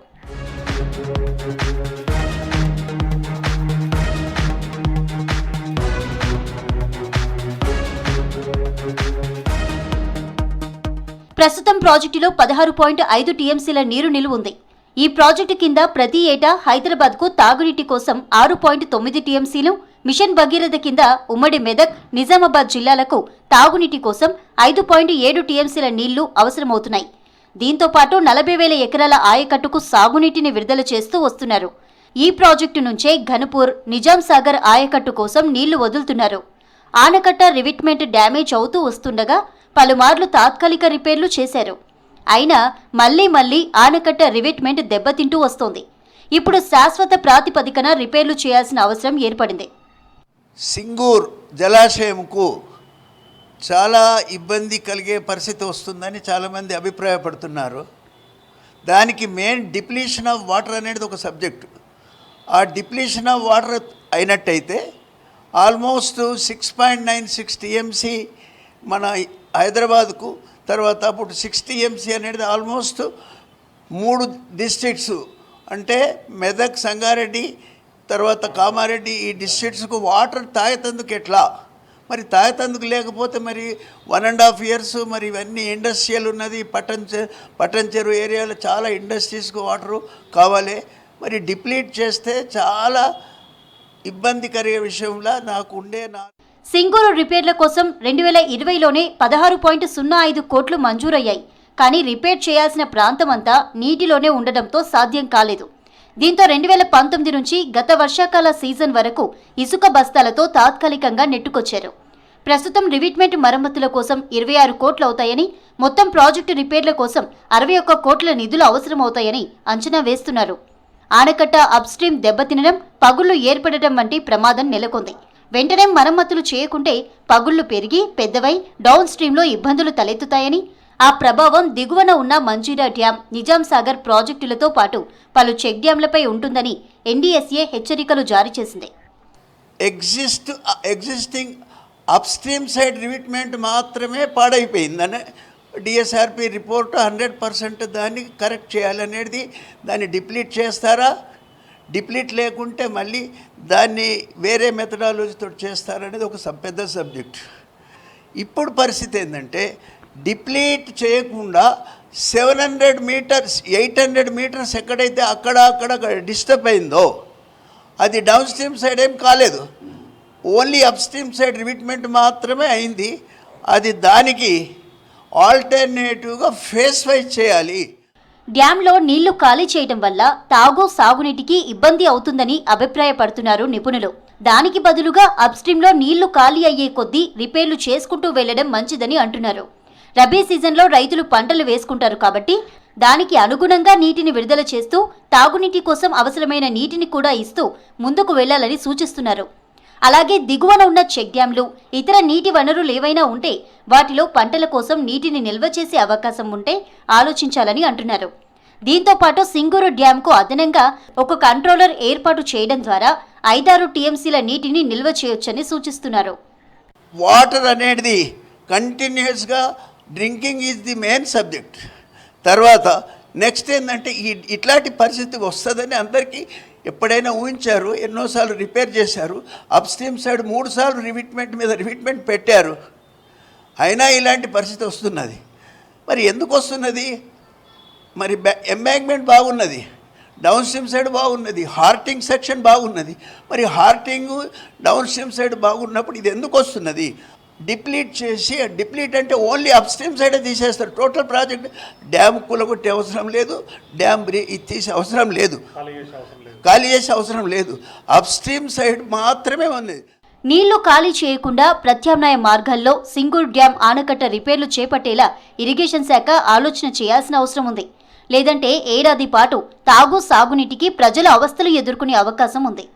ప్రస్తుతం ప్రాజెక్టులో 16.5 టీఎంసీల నీరు నిలువ ఉంది. ఈ ప్రాజెక్టు కింద ప్రతి ఏటా హైదరాబాద్కు తాగునీటి కోసం 6.9 టీఎంసీలు, మిషన్ భగీరథ కింద ఉమ్మడి మెదక్, నిజామాబాద్ జిల్లాలకు తాగునీటి కోసం 5.7 టీఎంసీల నీళ్లు అవసరమవుతున్నాయి. దీంతో పాటు 40,000 ఎకరాల ఆయకట్టుకు సాగునీటిని విడుదల చేస్తూ వస్తున్నారు. ఈ ప్రాజెక్టు నుంచే ఘనపూర్, నిజాం సాగర్ ఆయకట్టు కోసం నీళ్లు వదులుతున్నారు. ఆనకట్ట రివిట్మెంట్ డ్యామేజ్ అవుతూ వస్తుండగా పలుమార్లు తాత్కాలిక రిపేర్లు చేశారు. అయినా మళ్లీ ఆనకట్ట రివిట్మెంట్ దెబ్బతింటూ వస్తోంది. ఇప్పుడు శాశ్వత ప్రాతిపదికన రిపేర్లు చేయాల్సిన అవసరం ఏర్పడింది. సింగూర్ జలాశయంకు చాలా ఇబ్బంది కలిగే పరిస్థితి వస్తుందని చాలామంది అభిప్రాయపడుతున్నారు. దానికి మెయిన్ డిప్లీషన్ ఆఫ్ వాటర్ అనేది ఒక సబ్జెక్టు. ఆ డిప్లీషన్ ఆఫ్ వాటర్ అయినట్టయితే ఆల్మోస్ట్ 6.96 టీఎంసీ మన హైదరాబాద్కు, తర్వాత అప్పుడు 6 టీఎంసీ అనేది ఆల్మోస్ట్ 3 డిస్ట్రిక్ట్స్ అంటే మెదక్, సంగారెడ్డి, తర్వాత కామారెడ్డి, ఈ డిస్ట్రిక్ట్స్కు వాటర్ తాగేతందుకు ఎట్లా? మరి తాగేతందుకు లేకపోతే మరి 1.5 years మరి ఇవన్నీ ఇండస్ట్రియల్ ఉన్నది. పట్టణ్ చెరువు ఏరియాలో చాలా ఇండస్ట్రీస్కు వాటరు కావాలి. మరి డిప్లీట్ చేస్తే చాలా ఇబ్బంది కలిగే విషయంలో సింగూరు రిపేర్ల కోసం 2020లోనే 16.05 కోట్లు మంజూరయ్యాయి. కానీ రిపేర్ చేయాల్సిన ప్రాంతమంతా నీటిలోనే ఉండడంతో సాధ్యం కాలేదు. దీంతో 2019 నుంచి గత వర్షాకాల సీజన్ వరకు ఇసుక బస్తాలతో తాత్కాలికంగా నెట్టుకొచ్చారు. ప్రస్తుతం రివిట్మెంట్ మరమ్మతుల కోసం 26 కోట్లు అవుతాయని, మొత్తం ప్రాజెక్టు రిపేర్ల కోసం 61 కోట్ల నిధులు అవసరమవుతాయని అంచనా వేస్తున్నారు. ఆనకట్ట అప్స్ట్రీమ్ దెబ్బతినడం, పగుళ్లు ఏర్పడటం వంటి ప్రమాదం నెలకొంది. వెంటనే మరమ్మతులు చేయకుంటే పగుళ్లు పెరిగి పెద్దవై డౌన్ స్ట్రీమ్లో ఇబ్బందులు తలెత్తుతాయని, ఆ ప్రభావం దిగువన ఉన్న మంజీరా డ్యాం, నిజాం సాగర్ ప్రాజెక్టులతో పాటు పలు చెక్ డ్యాంలపై ఉంటుందని ఎన్డీఎస్ఏ హెచ్చరికలు జారీ చేసింది. ఎగ్జిస్టింగ్ అప్స్ట్రీమ్ సైడ్ రివిట్మెంట్ మాత్రమే పాడైపోయిందని డిఎస్ఆర్పి రిపోర్టు 100% దాన్ని కరెక్ట్ చేయాలనేది. దాన్ని డిప్లీట్ చేస్తారా, డిప్లీట్ లేకుంటే మళ్ళీ దాన్ని వేరే మెథడాలజీతో చేస్తారనేది ఒక పెద్ద సబ్జెక్ట్. ఇప్పుడు పరిస్థితి ఏంటంటే డిప్లీట్ చేయకుండా 700 మీటర్స్ 800 మీటర్స్ ఎక్కడైతే అక్కడ డిస్టర్బ్ అయిందో అది డౌన్ స్ట్రీమ్ సైడ్ ఏం కాలేదు, only up stream side revetment మాత్రమే అయింది. అది దానికి ఆల్టర్నేటివ్గా ఫేస్ వైజ్ చేయాలి. డ్యాంలో నీళ్లు ఖాళీ చేయడం వల్ల తాగు సాగునీటికి ఇబ్బంది అవుతుందని అభిప్రాయపడుతున్నారు నిపుణులు. దానికి బదులుగా అప్స్ట్రీమ్లో నీళ్లు ఖాళీ అయ్యే కొద్దీ రిపేర్లు చేసుకుంటూ వెళ్లడం మంచిదని అంటున్నారు. రబీ సీజన్లో రైతులు పంటలు వేసుకుంటారు కాబట్టి దానికి అనుగుణంగా నీటిని విడుదల చేస్తూ తాగునీటి కోసం అవసరమైన నీటిని కూడా ఇస్తూ ముందుకు వెళ్లాలని సూచిస్తున్నారు. అలాగే దిగువన ఉన్న చెక్ డ్యాంలు, ఇతర నీటి వనరులు ఏవైనా ఉంటే వాటిలో పంటల కోసం నీటిని నిల్వ చేసే అవకాశం ఉంటే ఆలోచించాలని అంటున్నారు. దీంతో పాటు సింగూరు డ్యాంకు అదనంగా ఒక కంట్రోలర్ ఏర్పాటు చేయడం ద్వారా 5-6 టీఎంసీల నీటిని నిల్వ చేయొచ్చని సూచిస్తున్నారు. వాటర్ అనేది కంటిన్యూస్గా drinking is the main subject. తర్వాత నెక్స్ట్ ఏంటంటే ఇట్లాంటి పరిస్థితి వస్తుందని అందరికీ ఎప్పుడైనా ఊహించారు, ఎన్నోసార్లు రిపేర్ చేశారు. అప్స్ట్రీమ్ సైడ్ 3 సార్లు రివిట్మెంట్ మీద రివిట్మెంట్ పెట్టారు, అయినా ఇలాంటి పరిస్థితి వస్తున్నది. మరి ఎందుకు వస్తున్నది? మరి ఎంబాంక్మెంట్ బాగున్నది, డౌన్ స్ట్రీమ్ సైడ్ బాగున్నది, హార్టింగ్ సెక్షన్ బాగున్నది. మరి హార్టింగ్ డౌన్ స్ట్రీమ్ సైడ్ బాగున్నప్పుడు ఇది ఎందుకు వస్తున్నది? డిప్లీట్ చేసి, డిప్లీట్ అంటే ఓన్లీ అప్ స్ట్రీమ్ సైడే తీసేస్తారు. టోటల్ ప్రాజెక్ట్ డ్యామ్ కూలగొట్టే అవసరం లేదు, డ్యామ్ తీసే అవసరం లేదు, ఖాళీ చేసే అవసరం లేదు. అప్ స్ట్రీమ్ సైడ్ మాత్రమే ఉంది. నీళ్లు ఖాళీ చేయకుండా ప్రత్యామ్నాయ మార్గాల్లో సింగూరు డ్యాం ఆనకట్ట రిపేర్లు చేపట్టేలా ఇరిగేషన్ శాఖ ఆలోచన చేయాల్సిన అవసరం ఉంది. లేదంటే ఏడాది పాటు తాగు సాగునీటికి ప్రజల అవస్థలు ఎదుర్కొనే అవకాశం ఉంది.